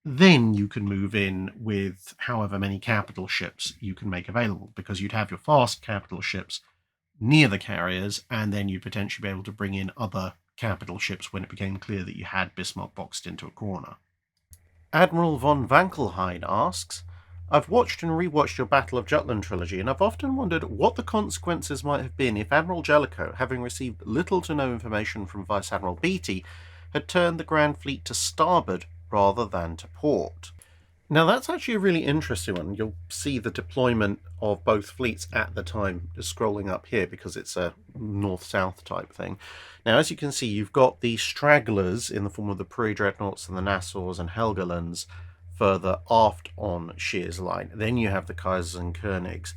then you can move in with however many capital ships you can make available, because you'd have your fast capital ships near the carriers, and then you'd potentially be able to bring in other capital ships when it became clear that you had Bismarck boxed into a corner. Admiral von Wankelheim asks, I've watched and rewatched your Battle of Jutland trilogy, and I've often wondered what the consequences might have been if Admiral Jellicoe, having received little to no information from Vice Admiral Beatty, had turned the Grand Fleet to starboard rather than to port. Now that's actually a really interesting one. You'll see the deployment of both fleets at the time, just scrolling up here because it's a north-south type thing. Now, as you can see, you've got the stragglers in the form of the Prairie Dreadnoughts and the Nassaus and Helgolands further aft on Shear's line. Then you have the Kaisers and Königs,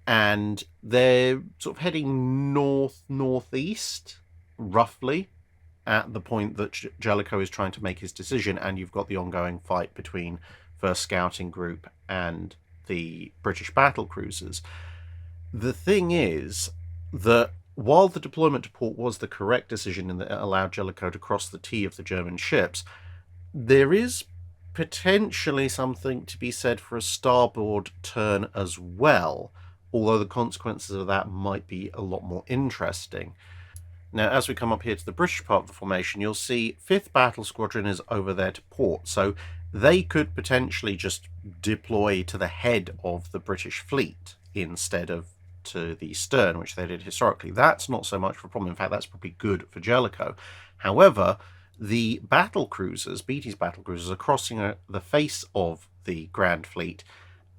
and they're sort of heading north-northeast, roughly, at the point that Jellicoe is trying to make his decision, and you've got the ongoing fight between First Scouting Group and the British battle cruisers. The thing is that while the deployment to port was the correct decision and that it allowed Jellicoe to cross the T of the German ships, there is potentially something to be said for a starboard turn as well, although the consequences of that might be a lot more interesting. Now, as we come up here to the British part of the formation, you'll see 5th Battle Squadron is over there to port, so they could potentially just deploy to the head of the British fleet instead of to the stern, which they did historically. That's not so much of a problem. In fact, that's probably good for Jellicoe. However, the battle cruisers, Beatty's battle cruisers, are crossing the face of the Grand Fleet,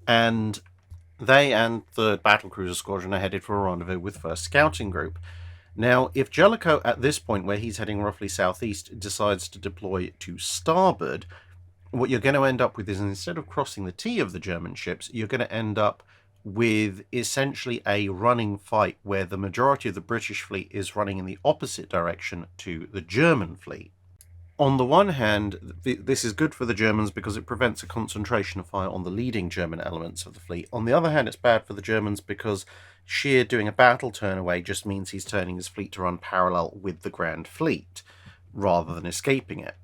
and they and the battle cruiser squadron are headed for a rendezvous with First Scouting Group. Now, if Jellicoe at this point, where he's heading roughly southeast, decides to deploy to starboard, what you're going to end up with is, instead of crossing the T of the German ships, you're going to end up with essentially a running fight where the majority of the British fleet is running in the opposite direction to the German fleet. On the one hand, this is good for the Germans because it prevents a concentration of fire on the leading German elements of the fleet. On the other hand, it's bad for the Germans because Scheer doing a battle turn away just means he's turning his fleet to run parallel with the Grand Fleet rather than escaping it.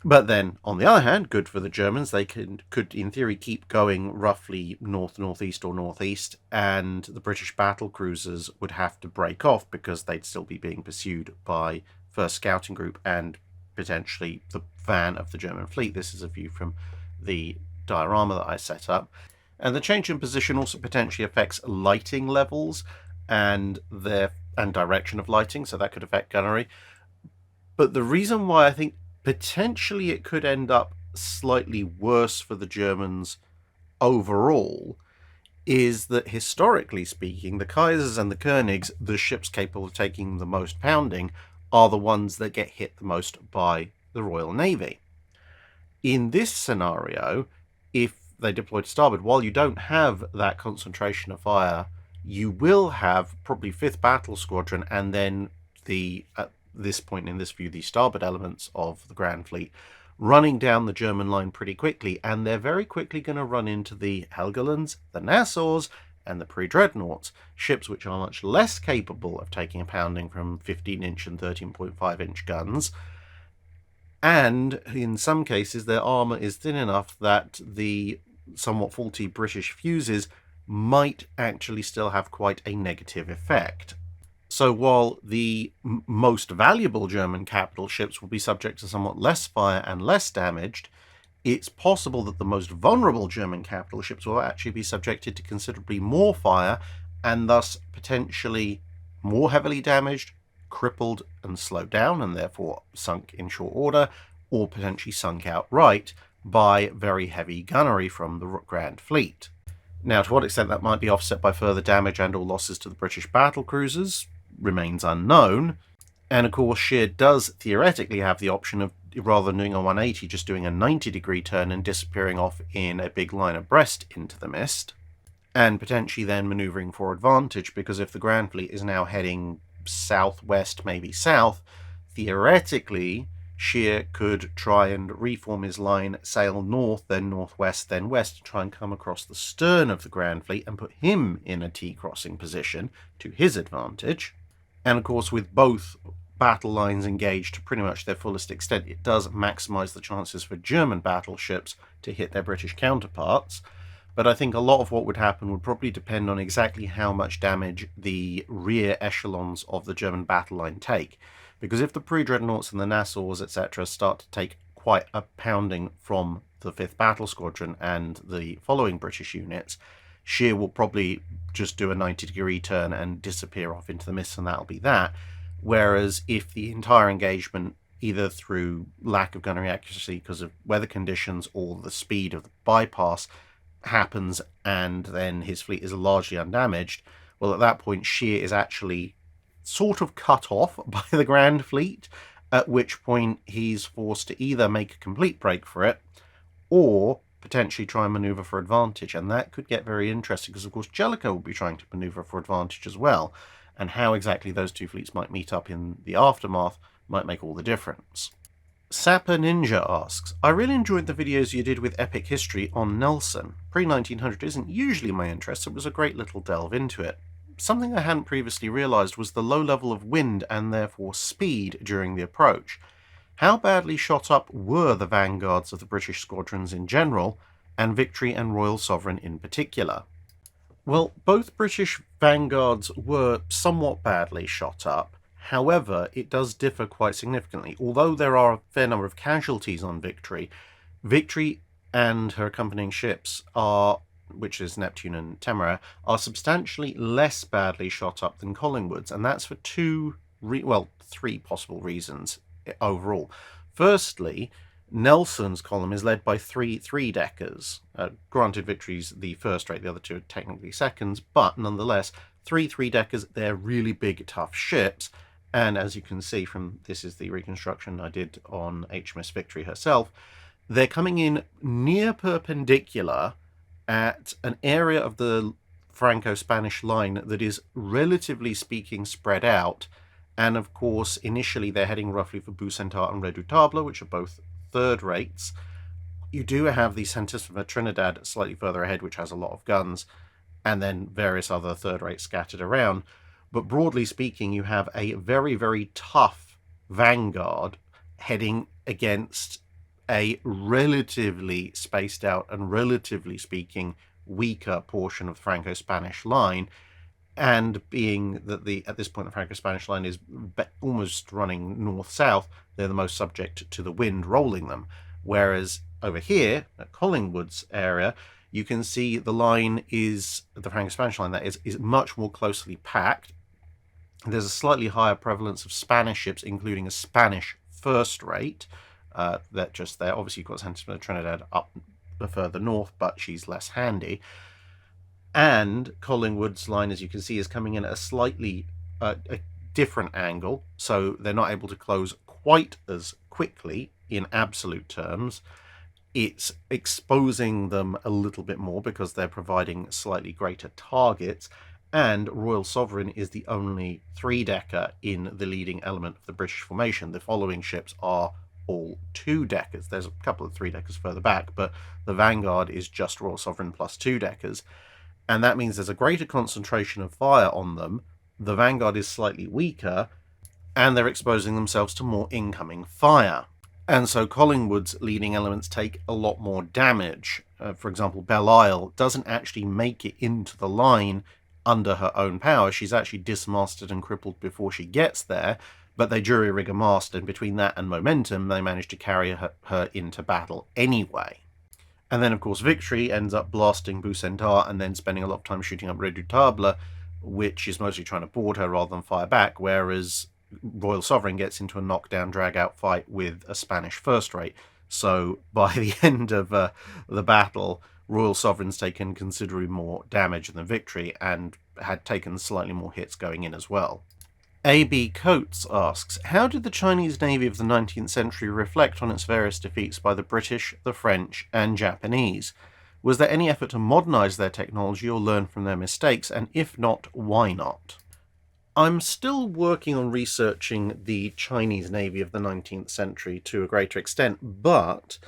But then, on the other hand, good for the Germans, they could in theory keep going roughly north-northeast or northeast, and the British battle cruisers would have to break off because they'd still be being pursued by First Scouting Group and potentially the van of the German fleet. This is a view from the diorama that I set up. And the change in position also potentially affects lighting levels and direction of lighting, so that could affect gunnery. But the reason why I think potentially it could end up slightly worse for the Germans overall is that, historically speaking, the Kaisers and the Königs, the ships capable of taking the most pounding, are the ones that get hit the most by the Royal Navy. In this scenario, if they deploy to starboard, while you don't have that concentration of fire, you will have probably 5th Battle Squadron and then at this point in this view, the starboard elements of the Grand Fleet running down the German line pretty quickly, and they're very quickly going to run into the Helgolands, the Nassaus, and the pre-dreadnoughts, ships which are much less capable of taking a pounding from 15-inch and 13.5-inch guns, and in some cases their armour is thin enough that the somewhat faulty British fuses might actually still have quite a negative effect. So while the most valuable German capital ships will be subject to somewhat less fire and less damaged, it's possible that the most vulnerable German capital ships will actually be subjected to considerably more fire and thus potentially more heavily damaged, crippled and slowed down, and therefore sunk in short order, or potentially sunk outright by very heavy gunnery from the Grand Fleet. Now, to what extent that might be offset by further damage and or losses to the British battle cruisers remains unknown, and of course Scheer does theoretically have the option of, rather than doing a 180, just doing a 90-degree turn and disappearing off in a big line abreast into the mist, and potentially then manoeuvring for advantage, because if the Grand Fleet is now heading southwest, maybe south, theoretically Scheer could try and reform his line, sail north, then northwest, then west, to try and come across the stern of the Grand Fleet and put him in a T-crossing position to his advantage. And of course, with both battle lines engaged to pretty much their fullest extent, it does maximise the chances for German battleships to hit their British counterparts. But I think a lot of what would happen would probably depend on exactly how much damage the rear echelons of the German battle line take. Because if the pre-dreadnoughts and the Nassaus, etc., start to take quite a pounding from the 5th Battle Squadron and the following British units, Scheer will probably just do a 90-degree turn and disappear off into the mist, and that'll be that. Whereas if the entire engagement, either through lack of gunnery accuracy because of weather conditions or the speed of the bypass, happens and then his fleet is largely undamaged, well, at that point Scheer is actually sort of cut off by the Grand Fleet, at which point he's forced to either make a complete break for it or potentially try and manoeuvre for advantage. And that could get very interesting because, of course, Jellicoe will be trying to manoeuvre for advantage as well. And how exactly those two fleets might meet up in the aftermath might make all the difference. Sapper Ninja asks, I really enjoyed the videos you did with Epic History on Nelson. Pre-1900 isn't usually my interest, so it was a great little delve into it. Something I hadn't previously realised was the low level of wind and therefore speed during the approach. How badly shot up were the vanguards of the British squadrons in general, and Victory and Royal Sovereign in particular? Well, both British vanguards were somewhat badly shot up. However, it does differ quite significantly. Although there are a fair number of casualties on Victory, Victory and her accompanying ships are, which is Neptune and Temeraire, are substantially less badly shot up than Collingwood's, and that's for three possible reasons overall. Firstly, Nelson's column is led by three three-deckers. Granted, Victory's the first rate, the other two are technically seconds, but nonetheless, three three-deckers, they're really big, tough ships, and as you can see from, this is the reconstruction I did on HMS Victory herself, they're coming in near perpendicular at an area of the Franco-Spanish line that is, relatively speaking, spread out. And of course, initially they're heading roughly for Bucentaur and Redoutable, which are both third rates. You do have the Santisima Trinidad slightly further ahead, which has a lot of guns, and then various other third rates scattered around. But broadly speaking, you have a very, very tough vanguard heading against a relatively spaced out and relatively speaking weaker portion of the Franco-Spanish line, and being that at this point the Franco-Spanish line is almost running north-south, they're the most subject to the wind rolling them. Whereas over here at Collingwood's area, you can see the line is, the Franco-Spanish line that is much more closely packed. There's a slightly higher prevalence of Spanish ships, including a Spanish first rate. That just there. Obviously, you've got Santisima Trinidad up further north, but she's less handy. And Collingwood's line, as you can see, is coming in at a slightly a different angle, so they're not able to close quite as quickly in absolute terms. It's exposing them a little bit more because they're providing slightly greater targets, and Royal Sovereign is the only three-decker in the leading element of the British formation. The following ships are all two-deckers. There's a couple of three-deckers further back, but the Vanguard is just Royal Sovereign plus two-deckers. And that means there's a greater concentration of fire on them. The Vanguard is slightly weaker, and they're exposing themselves to more incoming fire. And so Collingwood's leading elements take a lot more damage. For example, Belle-Isle doesn't actually make it into the line under her own power. She's actually dismasted and crippled before she gets there, but they jury-rig a mast, and between that and momentum, they manage to carry her into battle anyway. And then, of course, Victory ends up blasting Bucentaur and then spending a lot of time shooting up Redoutable, which is mostly trying to board her rather than fire back, whereas Royal Sovereign gets into a knockdown, drag-out fight with a Spanish first-rate. So by the end of the battle, Royal Sovereign's taken considerably more damage than Victory and had taken slightly more hits going in as well. A.B. Coates asks, how did the Chinese Navy of the 19th century reflect on its various defeats by the British, the French, and Japanese? Was there any effort to modernise their technology or learn from their mistakes, and if not, why not? I'm still working on researching the Chinese Navy of the 19th century to a greater extent, but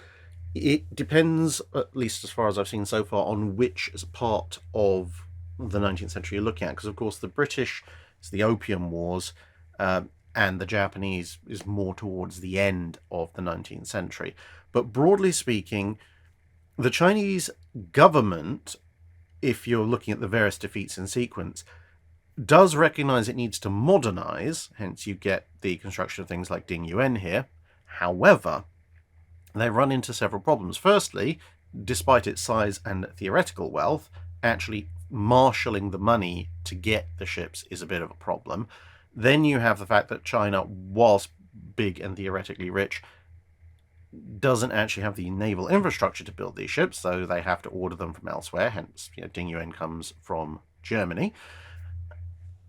it depends, at least as far as I've seen so far, on which part of the 19th century you're looking at. Because, of course, the British is the Opium Wars, and the Japanese is more towards the end of the 19th century. But broadly speaking, the Chinese government, if you're looking at the various defeats in sequence, does recognize it needs to modernize, hence you get the construction of things like Ding Yuan here. However, they run into several problems. Firstly, despite its size and theoretical wealth, actually marshalling the money to get the ships is a bit of a problem. Then you have the fact that China, whilst big and theoretically rich, doesn't actually have the naval infrastructure to build these ships, so they have to order them from elsewhere, hence Ding Yuan comes from Germany.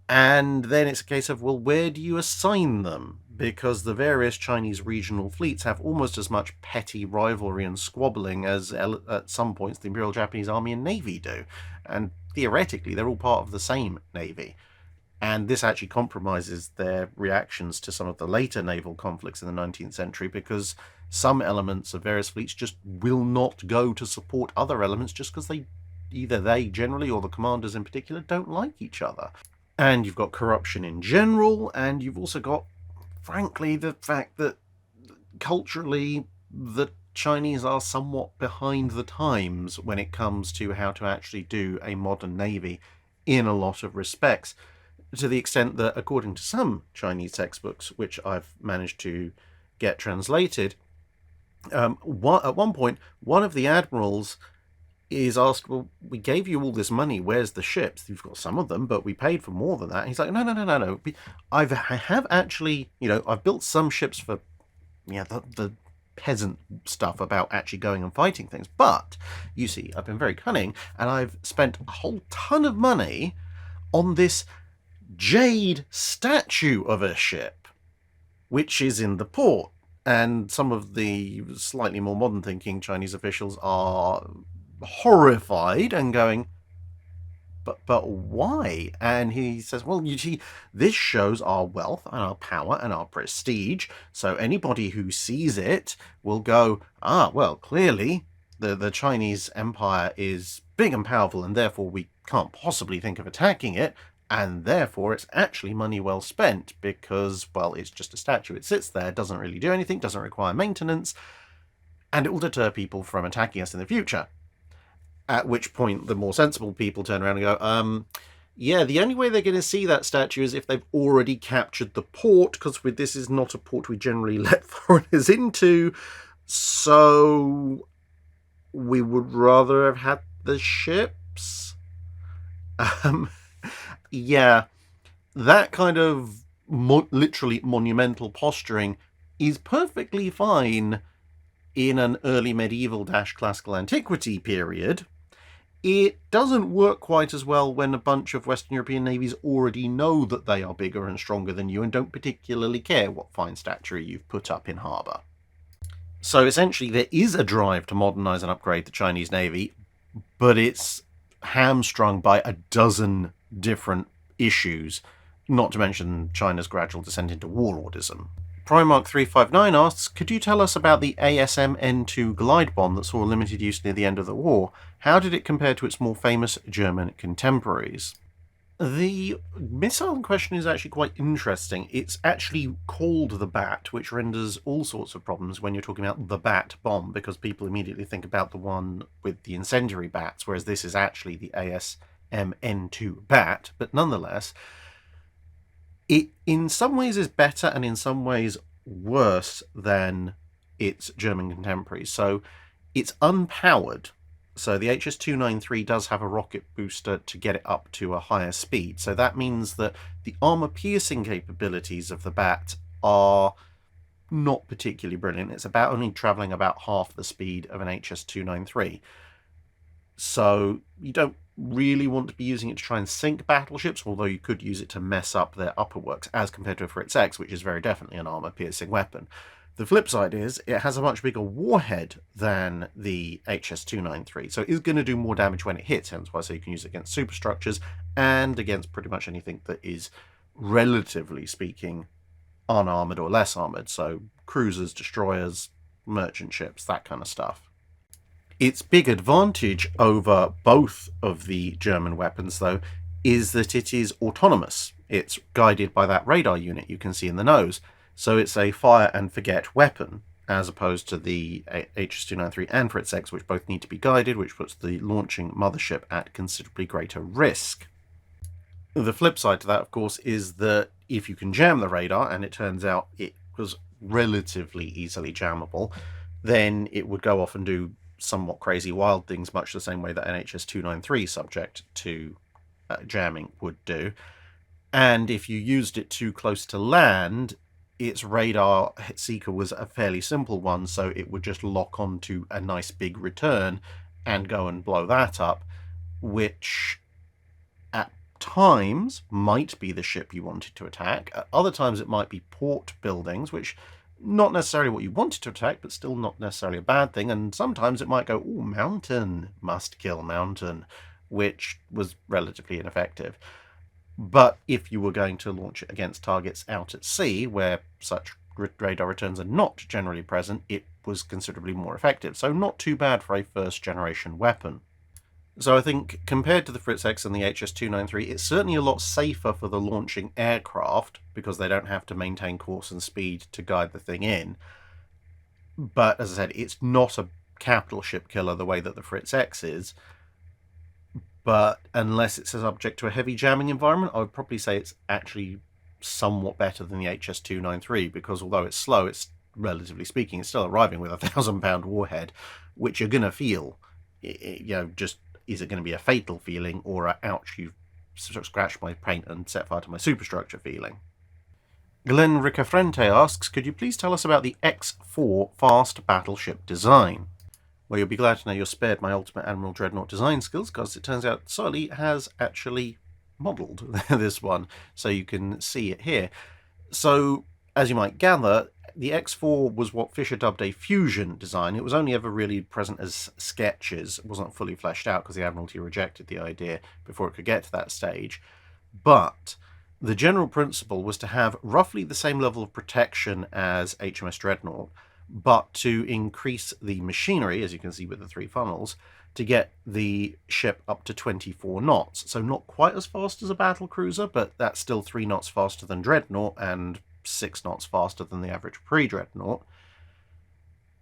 And then it's a case of, well, where do you assign them? Because the various Chinese regional fleets have almost as much petty rivalry and squabbling as at some points the Imperial Japanese Army and Navy do. And theoretically, they're all part of the same Navy. And this actually compromises their reactions to some of the later naval conflicts in the 19th century, because some elements of various fleets just will not go to support other elements just because either they generally or the commanders in particular don't like each other. And you've got corruption in general, and you've also got, frankly, the fact that culturally the Chinese are somewhat behind the times when it comes to how to actually do a modern navy in a lot of respects, to the extent that, according to some Chinese textbooks, which I've managed to get translated, at one point, one of the admirals is asked, well, we gave you all this money, where's the ships? You've got some of them, but we paid for more than that. And he's like, no. I have actually, I've built some ships for, the peasant stuff about actually going and fighting things. But, you see, I've been very cunning, and I've spent a whole ton of money on this jade statue of a ship, which is in the port. And some of the slightly more modern thinking Chinese officials are horrified and going, but why? And he says, well, you see, this shows our wealth and our power and our prestige, so anybody who sees it will go, well, clearly the Chinese empire is big and powerful, and therefore we can't possibly think of attacking it, and therefore it's actually money well spent, because, well, it's just a statue. It sits there, doesn't really do anything, doesn't require maintenance, and it will deter people from attacking us in the future. At which point the more sensible people turn around and go, yeah, the only way they're going to see that statue is if they've already captured the port, because this is not a port we generally let foreigners into, so we would rather have had the ships. Yeah, that kind of literally monumental posturing is perfectly fine in an early medieval - classical antiquity period. It doesn't work quite as well when a bunch of Western European navies already know that they are bigger and stronger than you and don't particularly care what fine statuary you've put up in harbour. So essentially there is a drive to modernise and upgrade the Chinese Navy, but it's hamstrung by a dozen different issues, not to mention China's gradual descent into warlordism. Primark359 asks, could you tell us about the ASM-N-2 Glide bomb that saw limited use near the end of the war? How did it compare to its more famous German contemporaries? The missile in question is actually quite interesting. It's actually called the Bat, which renders all sorts of problems when you're talking about the Bat bomb, because people immediately think about the one with the incendiary bats, whereas this is actually the ASM-N-2 Bat. But nonetheless, it in some ways is better and in some ways worse than its German contemporaries. So it's unpowered. So the HS-293 does have a rocket booster to get it up to a higher speed. So that means that the armor-piercing capabilities of the Bat are not particularly brilliant. It's about only traveling about half the speed of an HS-293. So you don't really want to be using it to try and sink battleships, although you could use it to mess up their upper works, as compared to a Fritz X, which is very definitely an armor-piercing weapon. The flip side is it has a much bigger warhead than the HS-293, so it is going to do more damage when it hits, hence why I say you can use it against superstructures and against pretty much anything that is, relatively speaking, unarmored or less armored, so cruisers, destroyers, merchant ships, that kind of stuff. Its big advantage over both of the German weapons, though, is that it is autonomous. It's guided by that radar unit you can see in the nose. So it's a fire and forget weapon, as opposed to the HS-293 and Fritz X, which both need to be guided, which puts the launching mothership at considerably greater risk. The flip side to that, of course, is that if you can jam the radar, and it turns out it was relatively easily jammable, then it would go off and do somewhat crazy wild things, much the same way that an HS-293 subject to jamming would do. And if you used it too close to land, its radar seeker was a fairly simple one, so it would just lock onto a nice big return and go and blow that up, which at times might be the ship you wanted to attack. At other times it might be port buildings, which not necessarily what you wanted to attack, but still not necessarily a bad thing. And sometimes it might go, oh, mountain, must kill mountain, which was relatively ineffective. But if you were going to launch it against targets out at sea, where such radar returns are not generally present, it was considerably more effective. So not too bad for a first-generation weapon. So I think, compared to the Fritz X and the HS-293, it's certainly a lot safer for the launching aircraft, because they don't have to maintain course and speed to guide the thing in. But, as I said, it's not a capital ship killer the way that the Fritz X is. But unless it's subject to a heavy jamming environment, I would probably say it's actually somewhat better than the HS-293, because although it's slow, it's, relatively speaking, it's still arriving with a 1,000-pound warhead, which you're going to feel, just, is it going to be a fatal feeling, or a ouch, you've scratched my paint and set fire to my superstructure feeling? Glenn Ricafrente asks, could you please tell us about the X4 fast battleship design? Well, you'll be glad to know you're spared my Ultimate Admiral Dreadnought design skills, because it turns out Sully has actually modelled this one, so you can see it here. So, as you might gather, the X4 was what Fisher dubbed a fusion design. It was only ever really present as sketches. It wasn't fully fleshed out because the Admiralty rejected the idea before it could get to that stage. But the general principle was to have roughly the same level of protection as HMS Dreadnought, but to increase the machinery, as you can see with the 3 funnels, to get the ship up to 24 knots. So not quite as fast as a battle cruiser, but that's still 3 knots faster than Dreadnought and 6 knots faster than the average pre-Dreadnought.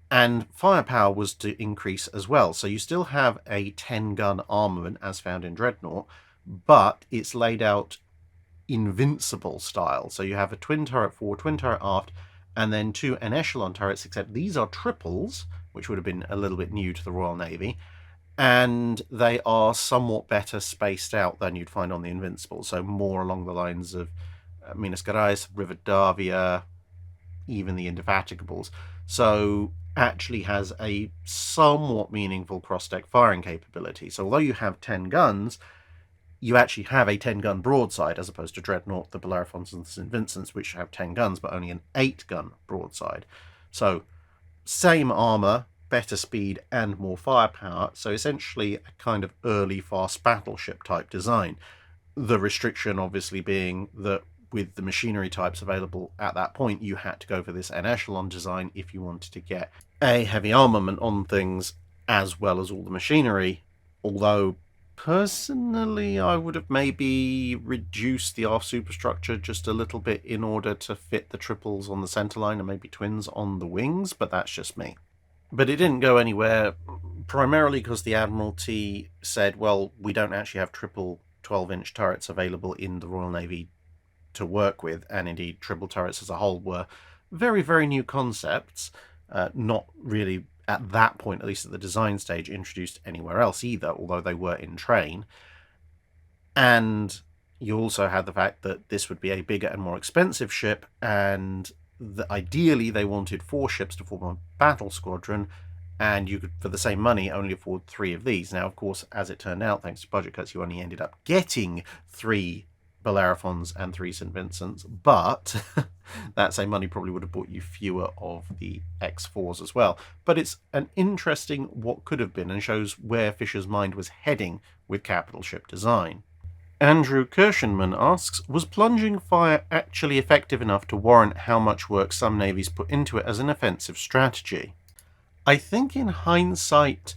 And firepower was to increase as well. So you still have a 10-gun armament as found in Dreadnought, but it's laid out invincible style. So you have a twin turret fore, twin turret aft, and then 2 en echelon turrets, except these are triples, which would have been a little bit new to the Royal Navy, and they are somewhat better spaced out than you'd find on the Invincible, so more along the lines of Minas Gerais, Rivadavia, even the Indefatigables. So actually has a somewhat meaningful cross-deck firing capability. So although you have 10 guns, you actually have a 10-gun broadside, as opposed to Dreadnought, the Bellerophons, and the St. Vincents, which have 10 guns, but only an 8-gun broadside. So, same armour, better speed, and more firepower, so essentially a kind of early fast battleship type design. The restriction, obviously, being that with the machinery types available at that point, you had to go for this en echelon design if you wanted to get a heavy armament on things as well as all the machinery. Although personally, I would have maybe reduced the aft superstructure just a little bit in order to fit the triples on the centerline and maybe twins on the wings, but that's just me. But it didn't go anywhere, primarily because the Admiralty said, well, we don't actually have triple 12-inch turrets available in the Royal Navy to work with, and indeed triple turrets as a whole were very, very new concepts, not really at that point, at least at the design stage, introduced anywhere else either, although they were in train. And you also had the fact that this would be a bigger and more expensive ship, and ideally they wanted 4 ships to form a battle squadron, and you could, for the same money, only afford 3 of these. Now, of course, as it turned out, thanks to budget cuts, you only ended up getting 3 Bellerophons and 3 St. Vincents, but that same money probably would have bought you fewer of the X4s as well. But it's an interesting what could have been, and shows where Fisher's mind was heading with capital ship design. Andrew Kirshenman asks, was plunging fire actually effective enough to warrant how much work some navies put into it as an offensive strategy? I think in hindsight,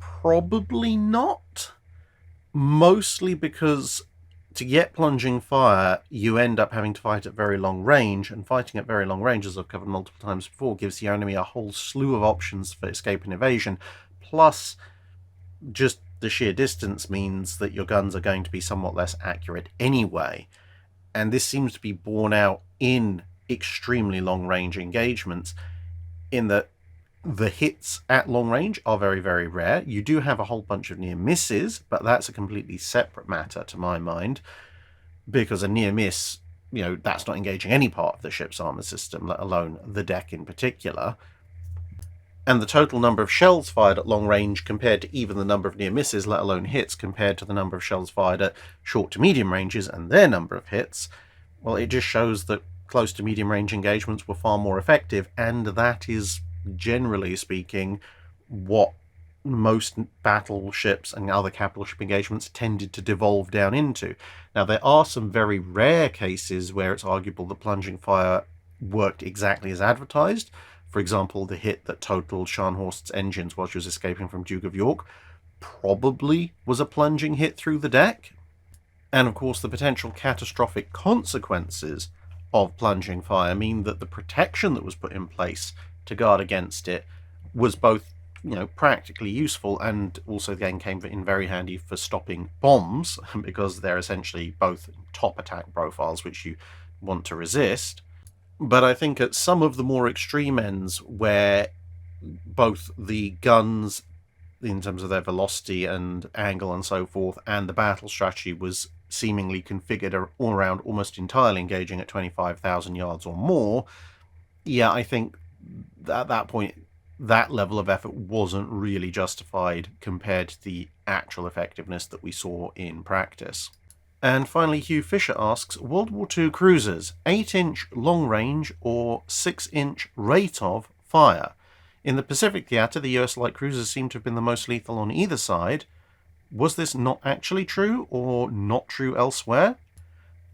probably not. Mostly because to get plunging fire, you end up having to fight at very long range, and fighting at very long range, as I've covered multiple times before, gives the enemy a whole slew of options for escape and evasion, plus just the sheer distance means that your guns are going to be somewhat less accurate anyway. And this seems to be borne out in extremely long range engagements, in that the hits at long range are very, very rare. You do have a whole bunch of near misses, but that's a completely separate matter to my mind, because a near miss, that's not engaging any part of the ship's armor system, let alone the deck in particular. And the total number of shells fired at long range compared to even the number of near misses, let alone hits, compared to the number of shells fired at short to medium ranges and their number of hits, well, it just shows that close to medium range engagements were far more effective, and that is, generally speaking, what most battleships and other capital ship engagements tended to devolve down into. Now, there are some very rare cases where it's arguable that plunging fire worked exactly as advertised. For example, the hit that totaled Scharnhorst's engines while she was escaping from Duke of York probably was a plunging hit through the deck. And of course, the potential catastrophic consequences of plunging fire mean that the protection that was put in place to guard against it was both, practically useful, and also again came in very handy for stopping bombs, because they're essentially both top attack profiles which you want to resist. But I think at some of the more extreme ends, where both the guns, in terms of their velocity and angle and so forth, and the battle strategy was seemingly configured all around almost entirely engaging at 25,000 yards or more, I think at that point, that level of effort wasn't really justified compared to the actual effectiveness that we saw in practice. And finally, Hugh Fisher asks, World War II cruisers, 8-inch long range or 6-inch rate of fire? In the Pacific theatre, the US light cruisers seem to have been the most lethal on either side. Was this not actually true, or not true elsewhere?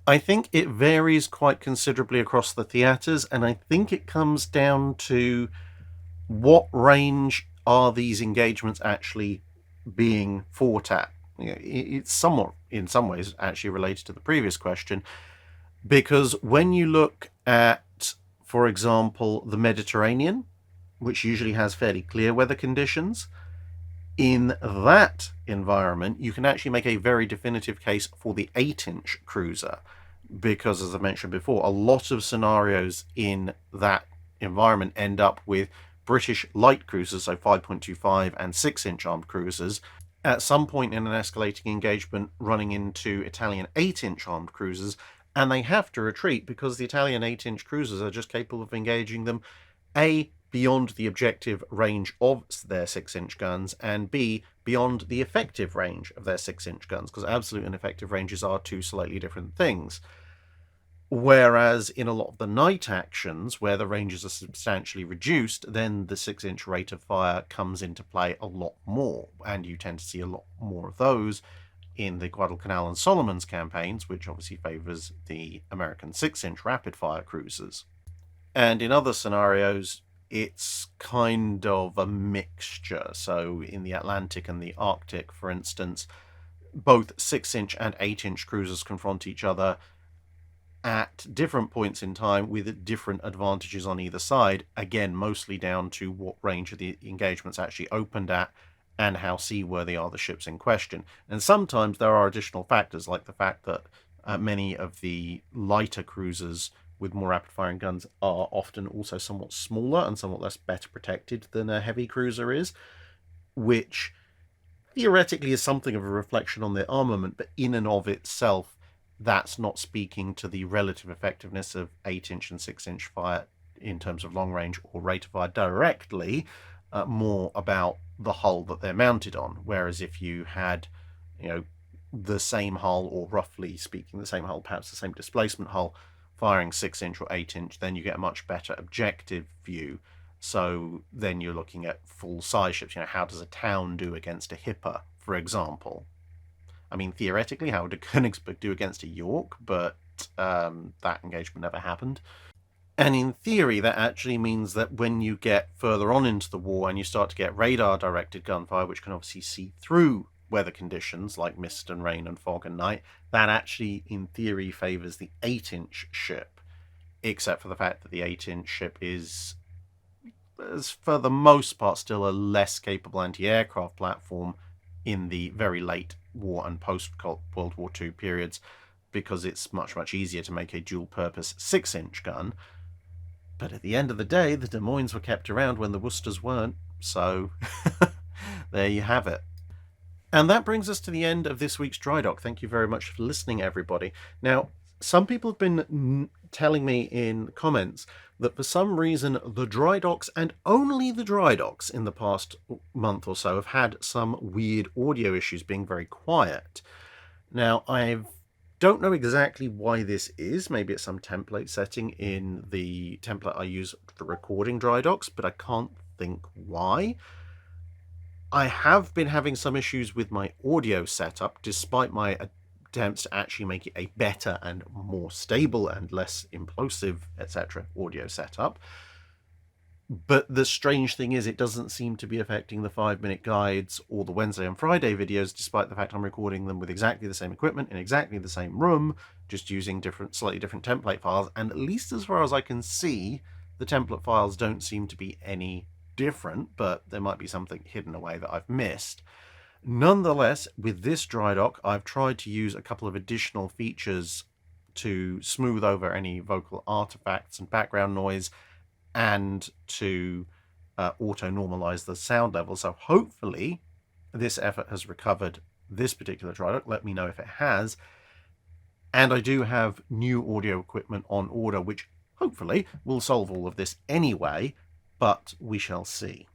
I think it varies quite considerably across the theatres, and I think it comes down to what range are these engagements actually being fought at. It's somewhat, in some ways, actually related to the previous question, because when you look at, for example, the Mediterranean, which usually has fairly clear weather conditions, in that environment, you can actually make a very definitive case for the 8-inch cruiser, because, as I mentioned before, a lot of scenarios in that environment end up with British light cruisers, so 5.25 and 6-inch armed cruisers, at some point in an escalating engagement running into Italian 8-inch armed cruisers, and they have to retreat because the Italian 8-inch cruisers are just capable of engaging them, A, beyond the objective range of their 6-inch guns, and B, beyond the effective range of their 6-inch guns, because absolute and effective ranges are two slightly different things. Whereas in a lot of the night actions, where the ranges are substantially reduced, then the 6-inch rate of fire comes into play a lot more, and you tend to see a lot more of those in the Guadalcanal and Solomons campaigns, which obviously favours the American 6-inch rapid-fire cruisers. And in other scenarios, it's kind of a mixture. So in the Atlantic and the Arctic, for instance, both 6-inch and 8-inch cruisers confront each other at different points in time with different advantages on either side, again mostly down to what range of the engagements actually opened at and how seaworthy are the ships in question. And sometimes there are additional factors, like the fact that many of the lighter cruisers with more rapid-firing guns are often also somewhat smaller and somewhat less better protected than a heavy cruiser is, which theoretically is something of a reflection on their armament, but in and of itself, that's not speaking to the relative effectiveness of 8-inch and 6-inch fire in terms of long range or rate of fire directly, more about the hull that they're mounted on. Whereas if you had, the same hull, or roughly speaking the same hull, perhaps the same displacement hull, firing 6-inch or 8-inch, then you get a much better objective view. So then you're looking at full size ships. How does a town do against a Hipper, for example? I mean, theoretically, how would a Königsberg do against a York? But that engagement never happened. And in theory, that actually means that when you get further on into the war and you start to get radar-directed gunfire, which can obviously see through weather conditions like mist and rain and fog and night, that actually, in theory, favours the 8-inch ship, except for the fact that the 8-inch ship is, for the most part, still a less capable anti-aircraft platform in the very late war and post-World War II periods, because it's much, much easier to make a dual-purpose 6-inch gun. But at the end of the day, the Des Moines were kept around when the Worcesters weren't, so there you have it. And that brings us to the end of this week's Drydock. Thank you very much for listening, everybody. Now, some people have been telling me in comments that for some reason the Drydocks, and only the Drydocks in the past month or so, have had some weird audio issues, being very quiet. Now, I don't know exactly why this is. Maybe it's some template setting in the template I use for recording Drydocks, but I can't think why. I have been having some issues with my audio setup, despite my attempts to actually make it a better and more stable and less implosive, etc. audio setup. But the strange thing is, it doesn't seem to be affecting the 5-minute guides or the Wednesday and Friday videos, despite the fact I'm recording them with exactly the same equipment in exactly the same room, just using slightly different template files. And at least as far as I can see, the template files don't seem to be any different, but there might be something hidden away that I've missed. Nonetheless, with this Drydock, I've tried to use a couple of additional features to smooth over any vocal artifacts and background noise, and to auto-normalize the sound level. So hopefully this effort has recovered this particular Drydock. Let me know if it has. And I do have new audio equipment on order, which hopefully will solve all of this anyway, but we shall see.